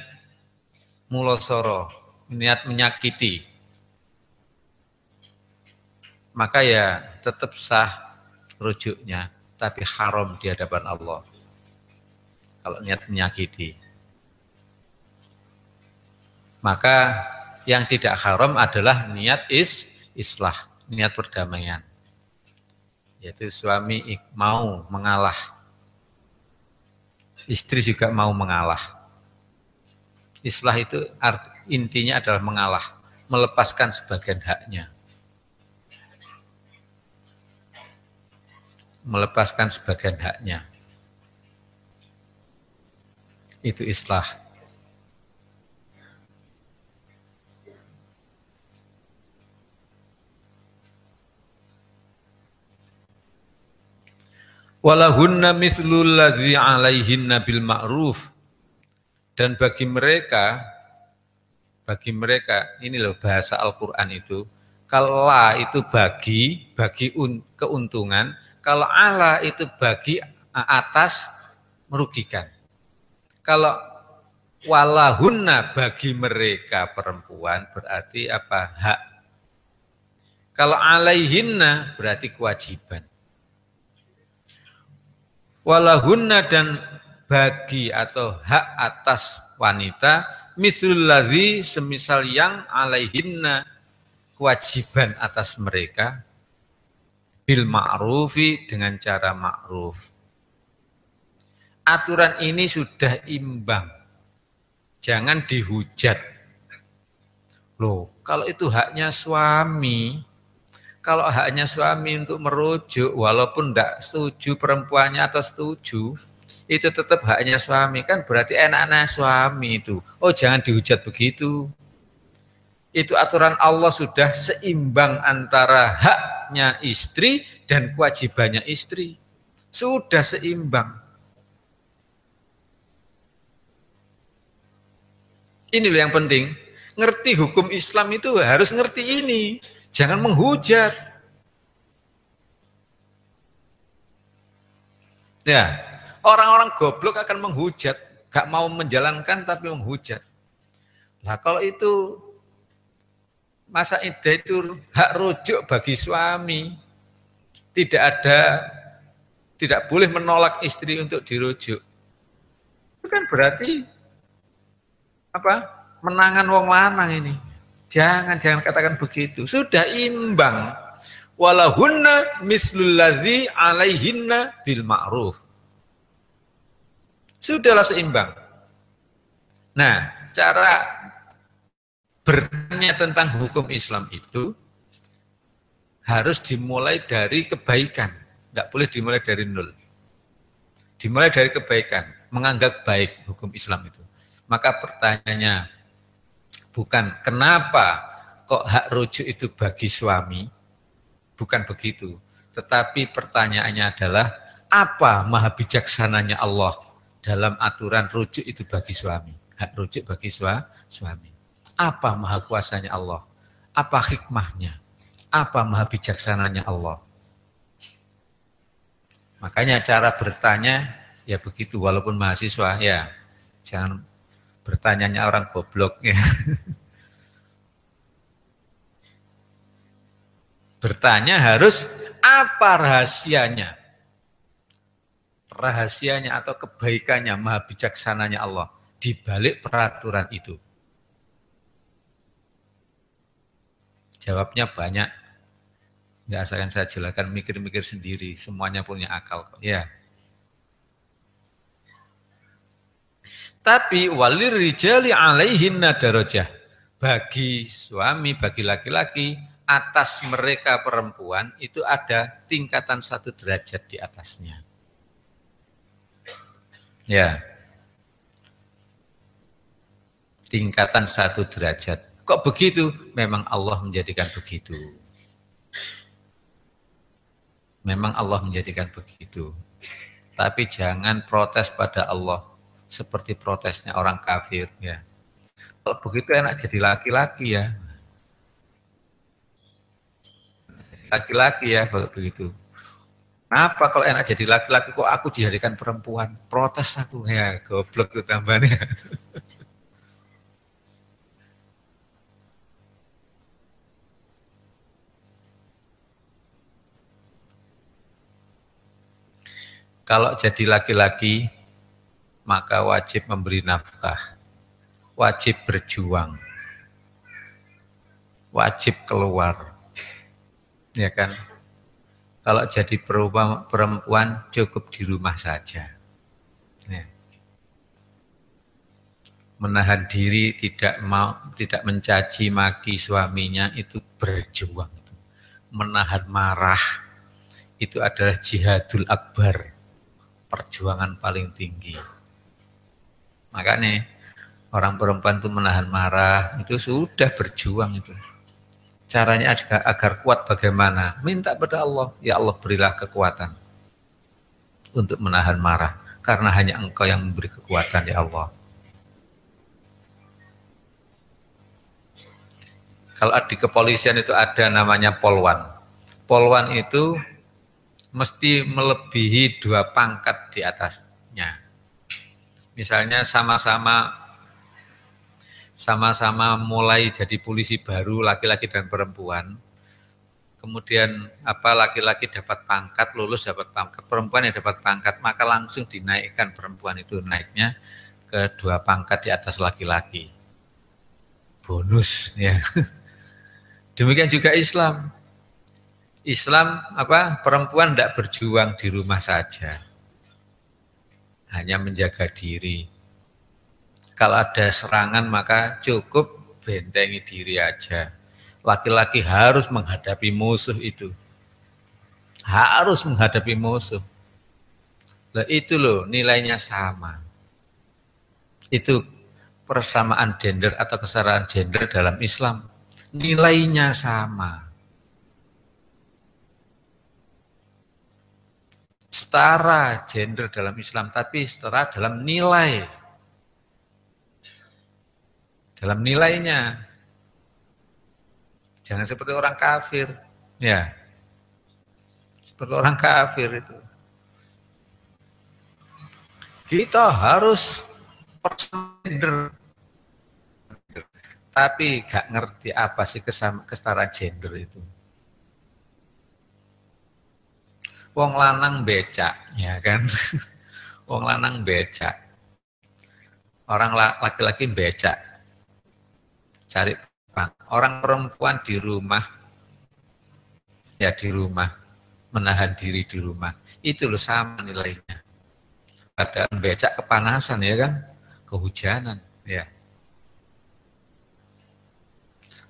mulosoro, niat menyakiti, maka ya tetap sah rujuknya, tapi haram di hadapan Allah. Kalau niat menyakiti, maka yang tidak haram adalah niat islah, niat perdamaian. Yaitu suami mau mengalah, istri juga mau mengalah. Islah itu intinya adalah mengalah, melepaskan sebagian haknya. Melepaskan sebagian haknya. Itu islah. Walahunna mithlul ladzi 'alaihinna bil ma'ruf. Dan bagi mereka ini loh bahasa Al-Qur'an itu, kalau la itu bagi keuntungan, kalau ala itu bagi atas merugikan. Kalau walahunna bagi mereka perempuan berarti apa? Hak. Kalau alaihinna berarti kewajiban. Walahunna dan bagi atau hak atas wanita mislul ladzi semisal yang alaihinna kewajiban atas mereka bil ma'rufi dengan cara ma'ruf. Aturan ini sudah imbang. Jangan dihujat. Loh, kalau itu haknya suami, kalau haknya suami untuk merujuk, walaupun tidak setuju perempuannya atau setuju, itu tetap haknya suami. Kan berarti enak-enak suami itu. Oh, jangan dihujat begitu. Itu aturan Allah sudah seimbang antara haknya istri dan kewajibannya istri. Sudah seimbang. Ini loh yang penting. Ngerti hukum Islam itu harus ngerti ini. Jangan menghujat. Ya, orang-orang goblok akan menghujat. Gak mau menjalankan tapi menghujat. Nah kalau itu masa iddah itu hak rujuk bagi suami. Tidak boleh menolak istri untuk dirujuk. Itu kan berarti apa? Menangan wong lanang ini. Jangan katakan begitu. Sudah imbang. Walahunna mislul ladzi 'alaihinna bil ma'ruf. Sudahlah seimbang. Nah, cara bertanya tentang hukum Islam itu harus dimulai dari kebaikan. Enggak boleh dimulai dari nol. Dimulai dari kebaikan, menganggap baik hukum Islam itu. Maka pertanyaannya bukan kenapa kok hak rujuk itu bagi suami, bukan begitu. Tetapi pertanyaannya adalah apa maha bijaksananya Allah dalam aturan rujuk itu bagi suami, hak rujuk bagi suami. Apa maha kuasanya Allah? Apa hikmahnya? Apa maha bijaksananya Allah? Makanya cara bertanya ya begitu, walaupun mahasiswa ya jangan bertanyanya orang goblok ya. Bertanya harus apa rahasianya? Rahasianya atau kebaikannya, maha bijaksananya Allah di balik peraturan itu. Jawabnya banyak. Enggak asalkan saya jelaskan, mikir-mikir sendiri, semuanya punya akal kok. Ya. Tapi walir rijali alaihinna darajah. Bagi suami, bagi laki-laki, atas mereka perempuan itu ada tingkatan 1 derajat di atasnya. Ya. Tingkatan 1 derajat. Kok begitu? Memang Allah menjadikan begitu. Memang Allah menjadikan begitu. Tapi jangan protes pada Allah seperti protesnya orang kafir ya. Kalau begitu enak jadi laki-laki ya. Laki-laki ya kalau begitu. Apa kalau enak jadi laki-laki kok aku dijadikan perempuan? Protes aku ya, goblok tuh tambahnya. Kalau jadi laki-laki maka wajib memberi nafkah, wajib berjuang, wajib keluar, ya kan? Kalau jadi perempuan cukup di rumah saja. Ya. Menahan diri tidak mencaci maki suaminya itu berjuang. Menahan marah itu adalah jihadul akbar, perjuangan paling tinggi. Makanya orang perempuan itu menahan marah itu sudah berjuang itu. Caranya agar kuat bagaimana? Minta pada Allah, ya Allah berilah kekuatan untuk menahan marah. Karena hanya Engkau yang memberi kekuatan, ya Allah. Kalau di kepolisian itu ada namanya polwan. Polwan itu mesti melebihi 2 pangkat di atasnya. Misalnya sama-sama mulai jadi polisi baru laki-laki dan perempuan. Kemudian laki-laki dapat pangkat, lulus dapat pangkat, perempuan yang dapat pangkat, maka langsung dinaikkan perempuan itu naiknya ke 2 pangkat di atas laki-laki. Bonus ya. Demikian juga Islam. Islam perempuan tidak berjuang di rumah saja. Hanya menjaga diri. Kalau ada serangan maka cukup bentengi diri aja. Laki-laki harus menghadapi musuh itu. Harus menghadapi musuh. Nah, itu loh nilainya sama. Itu persamaan gender atau kesetaraan gender dalam Islam. Nilainya sama. Setara gender dalam Islam, tapi setara dalam nilai. Dalam nilainya. Jangan seperti orang kafir. Ya. Seperti orang kafir itu. Kita harus gender. Tapi gak ngerti apa sih kesetaraan gender itu. Wong lanang becak, ya kan? Wong lanang becak. Orang laki-laki becak. Cari orang perempuan di rumah, ya di rumah, menahan diri di rumah. Itu loh sama nilainya. Padahal becak kepanasan ya kan, kehujanan ya.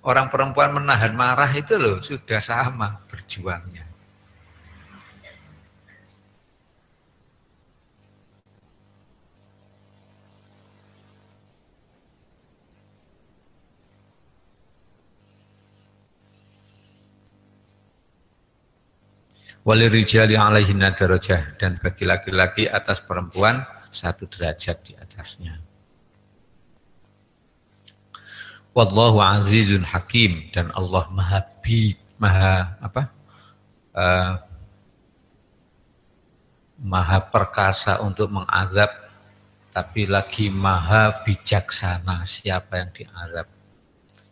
Orang perempuan menahan marah itu loh sudah sama berjuangnya. Walirijali alaihinna darajah, dan bagi laki-laki atas perempuan 1 derajat di atasnya. Wallahu azizun hakim, dan Allah maha perkasa untuk mengazab, tapi lagi maha bijaksana siapa yang diazab.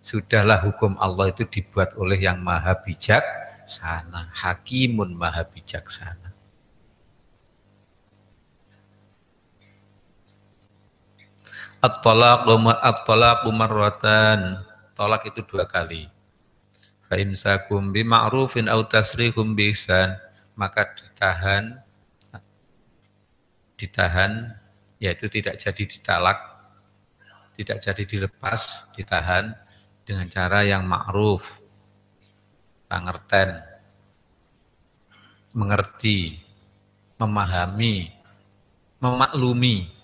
Sudahlah hukum Allah itu dibuat oleh yang maha bijaksana, hakimun maha bijaksana. At-talaqu marratan. Tolak itu 2 kali. Fa imsakum bima'rufin aw tasrihum bi ihsan, maka ditahan yaitu tidak jadi ditalak, tidak jadi dilepas, ditahan dengan cara yang ma'ruf, pangerten, mengerti, memahami, memaklumi.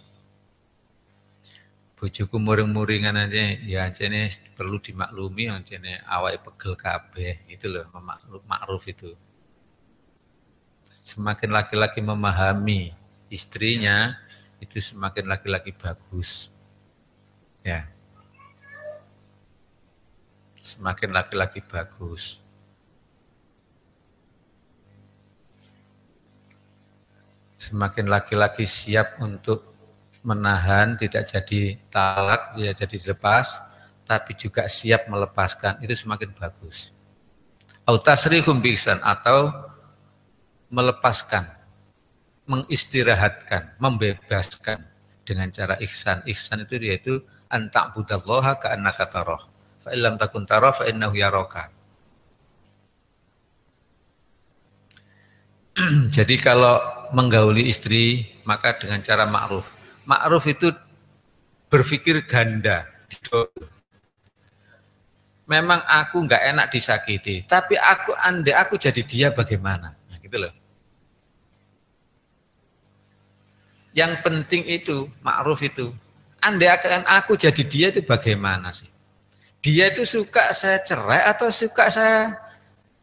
Bojoku muring-muringan aja, ya ini perlu dimaklumi, ini awake pegel kabeh, gitu loh, ma'ruf itu. Semakin laki-laki memahami istrinya, itu semakin laki-laki bagus. Ya. Semakin laki-laki bagus. Semakin laki-laki siap untuk menahan, tidak jadi talak, tidak jadi dilepas, tapi juga siap melepaskan, itu semakin bagus. Autasrihum biihsan, atau melepaskan, mengistirahatkan, membebaskan dengan cara ihsan. Ihsan itu yaitu anta'budallaha ka'annaka tarah. Fa illam takun tarah fa innahu yaraka. Jadi kalau menggauli istri maka dengan cara ma'ruf. Ma'ruf itu berpikir ganda. Memang aku nggak enak disakiti, tapi andai aku jadi dia bagaimana? Nah, gitu loh. Yang penting itu ma'ruf itu. Andai akan aku jadi dia itu bagaimana sih? Dia itu suka saya cerai atau suka saya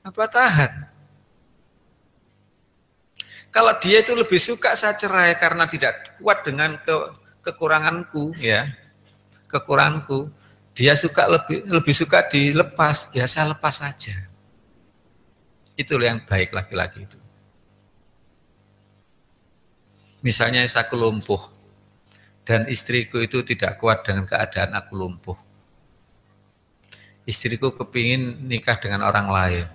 tahan? Kalau dia itu lebih suka saya cerai karena tidak kuat dengan kekuranganku, ya, kekuranganku, dia suka lebih suka dilepas, ya saya lepas saja. Itulah yang baik laki-laki itu. Misalnya aku lumpuh dan istriku itu tidak kuat dengan keadaan aku lumpuh. Istriku kepingin nikah dengan orang lain.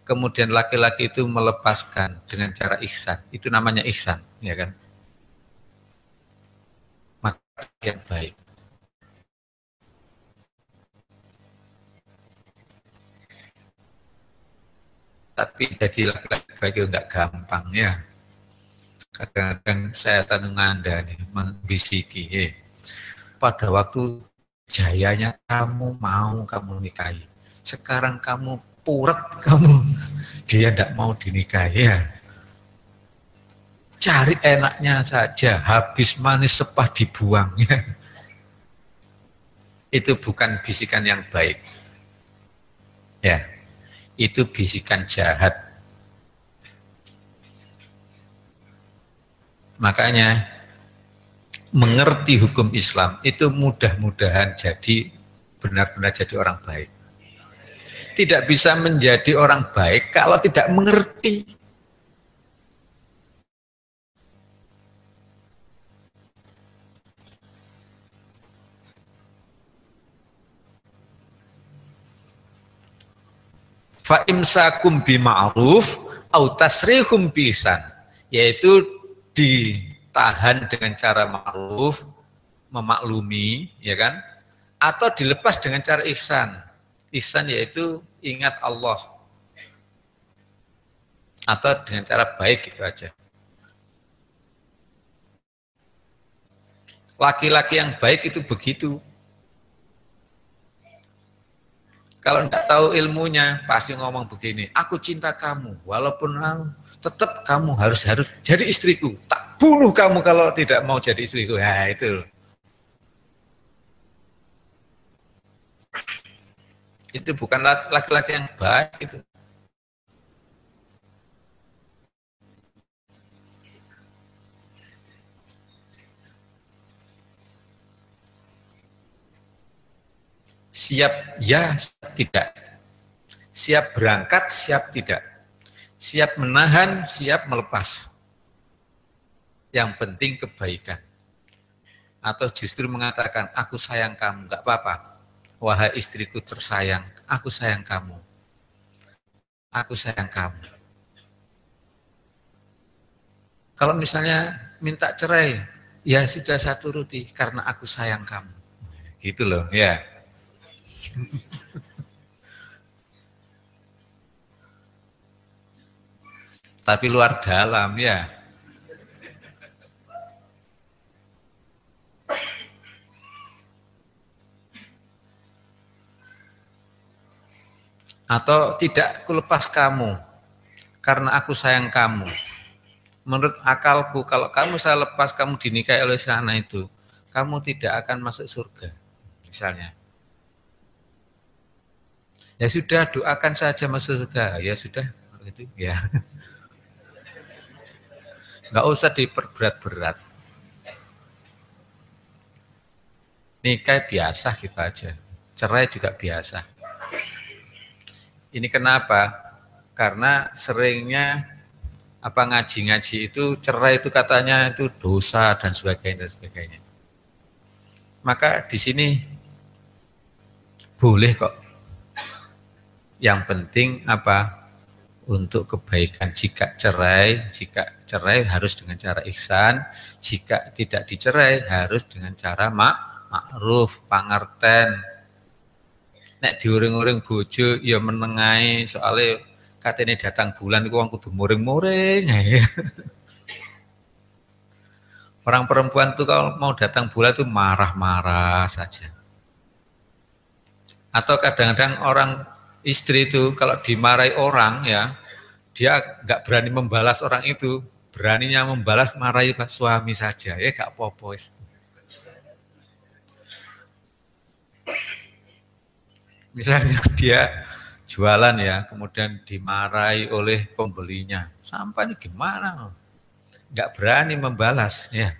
Kemudian laki-laki itu melepaskan dengan cara ihsan. Itu namanya ihsan, ya kan? Maka yang baik. Tapi jadi laki-laki baik itu enggak gampang, ya. Kadang-kadang saya tanung Anda nih, membisiki, pada waktu jayanya kamu mau kamu nikahi. Sekarang kamu puret, dia tidak mau dinikahi, ya. Cari enaknya saja, habis manis sepah dibuang, ya. Itu bukan bisikan yang baik, ya. Itu bisikan jahat. Makanya mengerti hukum Islam itu mudah-mudahan jadi benar-benar jadi orang baik. Tidak bisa menjadi orang baik kalau tidak mengerti. Fa imsakum bima'ruf au tasrihum biihsan, yaitu ditahan dengan cara ma'ruf, memaklumi, ya kan? Atau dilepas dengan cara ihsan. Ihsan yaitu ingat Allah. Atau dengan cara baik, gitu aja. Laki-laki yang baik itu begitu. Kalau tidak tahu ilmunya, pasti ngomong begini, aku cinta kamu, walaupun tetap kamu harus jadi istriku. Tak bunuh kamu kalau tidak mau jadi istriku. Ya itu. Itu bukan laki-laki yang baik itu. Siap ya, tidak. Siap berangkat, siap tidak. Siap menahan, siap melepas. Yang penting kebaikan. Atau justru mengatakan, aku sayang kamu, enggak apa-apa. Wahai istriku tersayang, aku sayang kamu. Aku sayang kamu. Kalau misalnya minta cerai, ya sudah saya turuti karena aku sayang kamu. Gitu loh, ya. Tapi luar dalam, ya. Atau tidak kulepas kamu karena aku sayang kamu. Menurut akalku, kalau kamu saya lepas, kamu dinikahi oleh sana itu, kamu tidak akan masuk surga, misalnya. Ya sudah, doakan saja masuk surga. Ya sudah, itu ya. Nggak usah diperberat-berat. Nikah biasa gitu aja. Cerai juga biasa. Ini kenapa? Karena seringnya apa ngaji-ngaji itu cerai itu katanya itu dosa dan sebagainya dan sebagainya. Maka di sini boleh kok. Yang penting apa? Untuk kebaikan. Jika cerai harus dengan cara ihsan, jika tidak dicerai harus dengan cara ma'ruf, pangerten. Nek diuring-uring bojo ya menengahi soalnya katanya datang bulan itu wong kudu muring-muring. Orang perempuan tuh kalau mau datang bulan tuh marah-marah saja. Atau kadang-kadang orang istri itu kalau dimarahi orang ya, dia nggak berani membalas orang itu, beraninya membalas marahi suami saja, ya nggak apa-apa. Misalnya dia jualan ya, kemudian dimarahi oleh pembelinya, sampai ini gimana? Nggak berani membalas ya,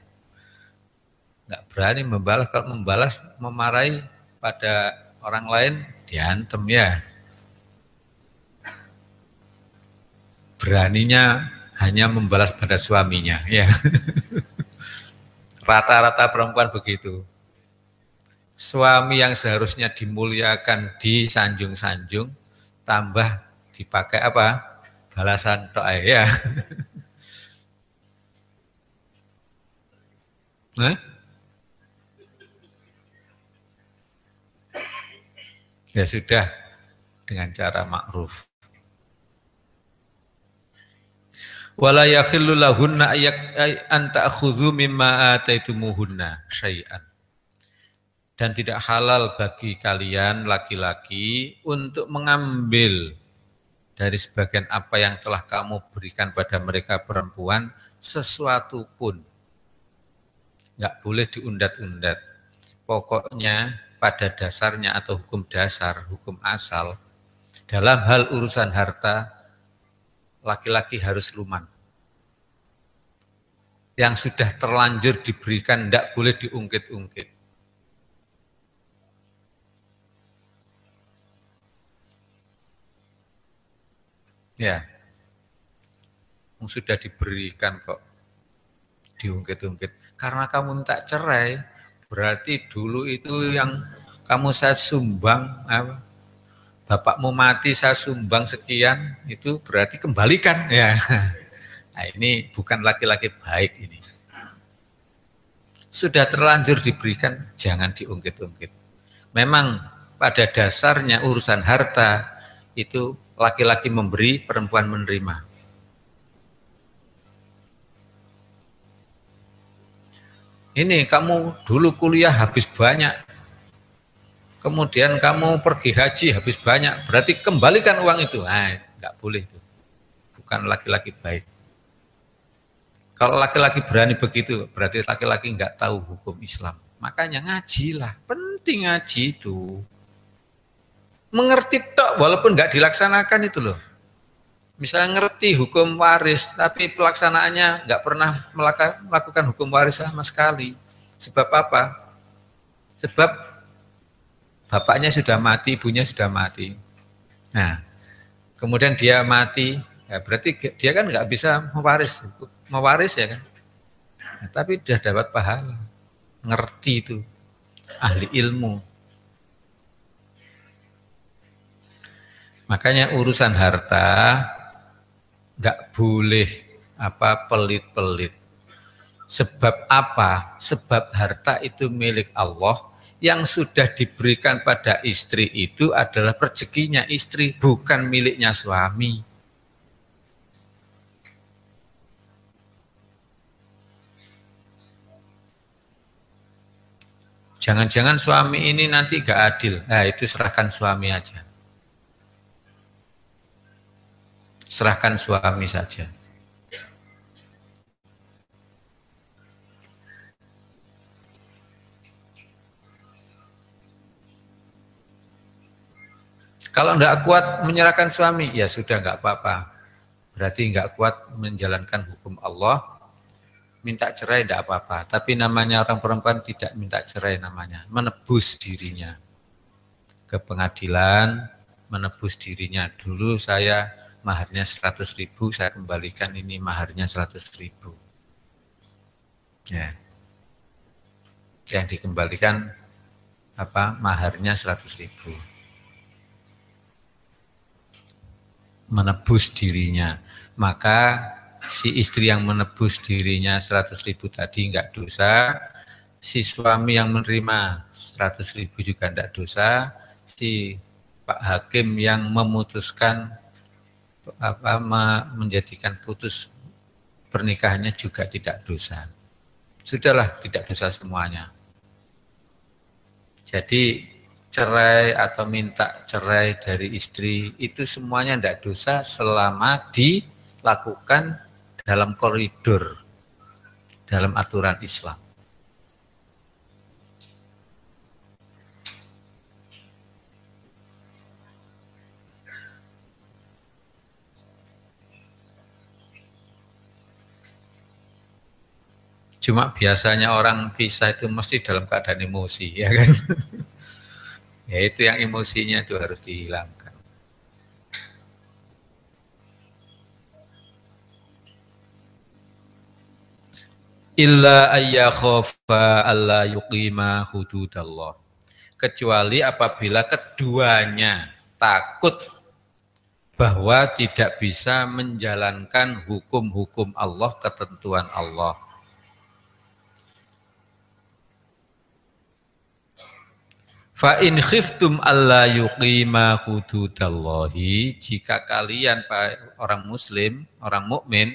nggak berani membalas. Kalau membalas memarahi pada orang lain diantem ya. Beraninya hanya membalas pada suaminya ya. Rata-rata perempuan begitu. Suami yang seharusnya dimuliakan, disanjung-sanjung, tambah dipakai apa? Balasan doa ya. Nah? Ya sudah dengan cara ma'ruf. Wala yakhillu lahunna an ta'khudhu mimma ataitumuhunna syai'an. Dan tidak halal bagi kalian laki-laki untuk mengambil dari sebagian apa yang telah kamu berikan pada mereka perempuan sesuatu pun. Enggak boleh diundat-undat. Pokoknya pada dasarnya atau hukum dasar, hukum asal, dalam hal urusan harta, laki-laki harus luman. Yang sudah terlanjur diberikan tidak boleh diungkit-ungkit. Ya, sudah diberikan kok, diungkit-ungkit. Karena kamu minta cerai, berarti dulu itu yang kamu saya sumbang, bapakmu mati saya sumbang sekian, itu berarti kembalikan ya. Nah, ini bukan laki-laki baik ini. Sudah terlanjur diberikan, jangan diungkit-ungkit. Memang pada dasarnya urusan harta itu laki-laki memberi, perempuan menerima. Ini kamu dulu kuliah habis banyak, kemudian kamu pergi haji habis banyak, berarti kembalikan uang itu. Nah, nggak boleh itu. Bukan laki-laki baik. Kalau laki-laki berani begitu, berarti laki-laki nggak tahu hukum Islam. Makanya ngajilah, penting ngaji itu. Mengerti tok, walaupun nggak dilaksanakan itu loh. Misalnya ngerti hukum waris, tapi pelaksanaannya nggak pernah melakukan hukum waris sama sekali. Sebab apa? Sebab bapaknya sudah mati, ibunya sudah mati. Nah, kemudian dia mati, ya berarti dia kan nggak bisa mewaris ya kan. Nah, tapi sudah dapat pahala, ngerti itu, ahli ilmu. Makanya urusan harta nggak boleh pelit-pelit. Sebab apa? Sebab harta itu milik Allah. Yang sudah diberikan pada istri itu adalah rezekinya istri, bukan miliknya suami. Jangan-jangan suami ini nanti nggak adil. Nah, itu serahkan suami aja. Serahkan suami saja. Kalau enggak kuat menyerahkan suami, ya sudah enggak apa-apa. Berarti enggak kuat menjalankan hukum Allah, minta cerai enggak apa-apa. Tapi namanya orang perempuan tidak minta cerai namanya, menebus dirinya. Ke pengadilan, menebus dirinya. Dulu saya maharnya 100.000, saya kembalikan ini maharnya 100.000. Ya. Yang dikembalikan maharnya 100.000. Menebus dirinya. Maka si istri yang menebus dirinya 100.000 tadi enggak dosa, si suami yang menerima 100.000 juga enggak dosa, si Pak Hakim yang memutuskan menjadikan putus pernikahannya juga tidak dosa. Sudahlah, tidak dosa semuanya. Jadi cerai atau minta cerai dari istri itu semuanya tidak dosa selama dilakukan dalam koridor, dalam aturan Islam. Cuma biasanya orang pisah itu mesti dalam keadaan emosi, ya kan? Ya itu yang emosinya itu harus dihilangkan. Illa ayyakhafa alla yuqima hududallah. Kecuali apabila keduanya takut bahwa tidak bisa menjalankan hukum-hukum Allah, ketentuan Allah. Fa in khiftum alla yuqima hududallahi, jika kalian orang muslim, orang mukmin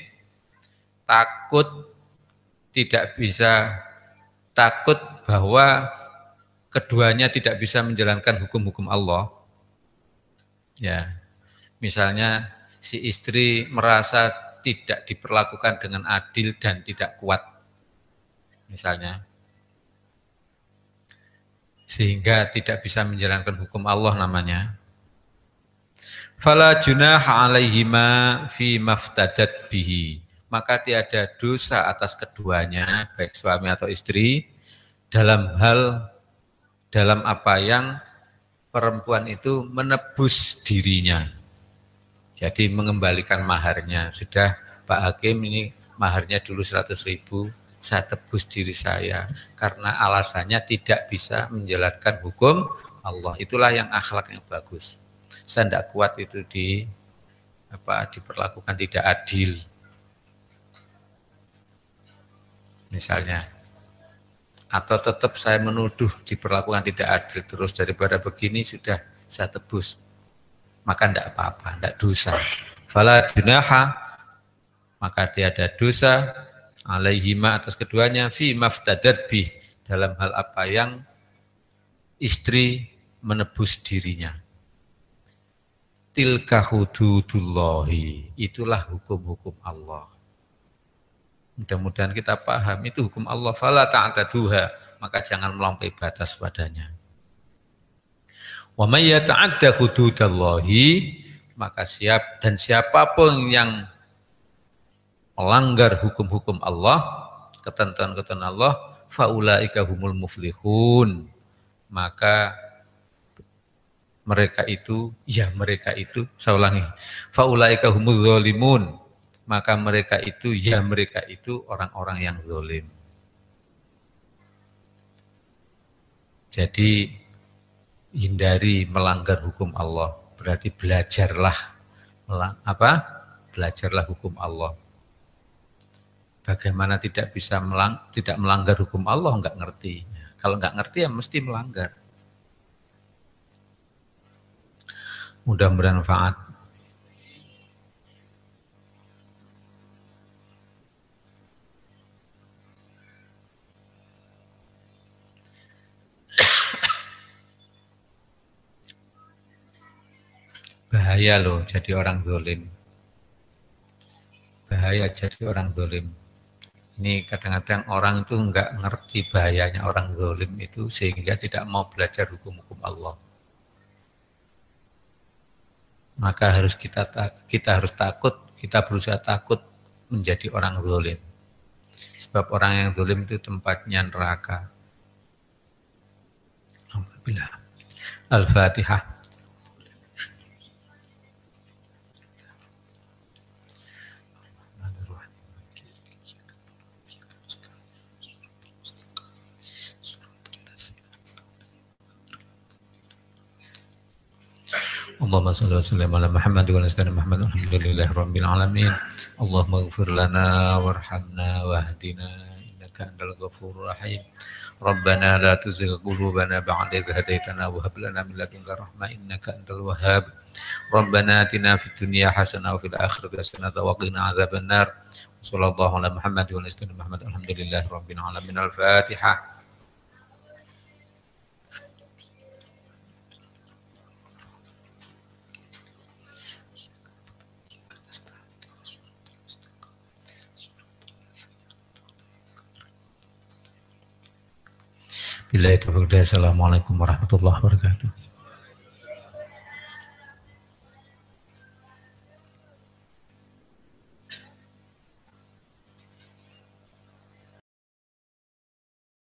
takut bahwa keduanya tidak bisa menjalankan hukum-hukum Allah. Ya. Misalnya si istri merasa tidak diperlakukan dengan adil dan tidak kuat. Misalnya sehingga tidak bisa menjalankan hukum Allah namanya. Fala junaha alaihima fi maftadat bihi. Maka tiada dosa atas keduanya, baik suami atau istri, dalam apa yang perempuan itu menebus dirinya. Jadi mengembalikan maharnya. Sudah Pak Hakim ini maharnya dulu 100.000, saya tebus diri saya karena alasannya tidak bisa menjalankan hukum Allah. Itulah yang akhlak yang bagus. Saya tidak kuat itu diperlakukan tidak adil. Misalnya, atau tetap saya menuduh diperlakukan tidak adil terus, daripada begini sudah saya tebus. Maka tidak apa-apa, tidak dosa. Fala junaha, maka tiada dosa alaihima atas keduanya fi maftadat bih, dalam hal apa yang istri menebus dirinya. Tilka hududullahi, itulah hukum-hukum Allah. Mudah-mudahan kita paham itu hukum Allah. Fala ta'taduha, maka jangan melampaui batas padanya. Wa may yata'adda hududallahi, maka siapapun yang melanggar hukum-hukum Allah, ketentuan-ketentuan Allah, faulaika humul muflihun, maka mereka itu, saya ulangi, faulaika humul zalimun, maka mereka itu orang-orang yang zalim. Jadi hindari melanggar hukum Allah, berarti belajarlah hukum Allah. Bagaimana tidak melanggar hukum Allah, enggak ngerti. Kalau enggak ngerti ya mesti melanggar. Mudah bermanfaat. Bahaya loh jadi orang zalim. Bahaya jadi orang zalim. Ini kadang-kadang orang itu enggak ngerti bahayanya orang zalim itu, sehingga tidak mau belajar hukum-hukum Allah. Maka kita harus takut, kita berusaha takut menjadi orang zalim. Sebab orang yang zalim itu tempatnya neraka. Alhamdulillah. Al-Fatihah. Allahumma salli wa sallim ala Muhammad wa ala sayyidina Muhammad alhamdulillahi rabbil alamin. Allahumma ighfir lana warhamna wahdina innaka antal ghafurur rahim. Rabbana la tuzigh qulubana ba'da idh hadaytana wa hab lana min ladunka rahmah innaka antal wahhab. Rabbana atina fid dunya hasanah wa fil akhirati hasanah wa qina adzabannar. Sallallahu ala Muhammad wa ala sayyidina Muhammad alhamdulillahi rabbil alamin. Al-Fatihah. Assalamualaikum warahmatullahi wabarakatuh.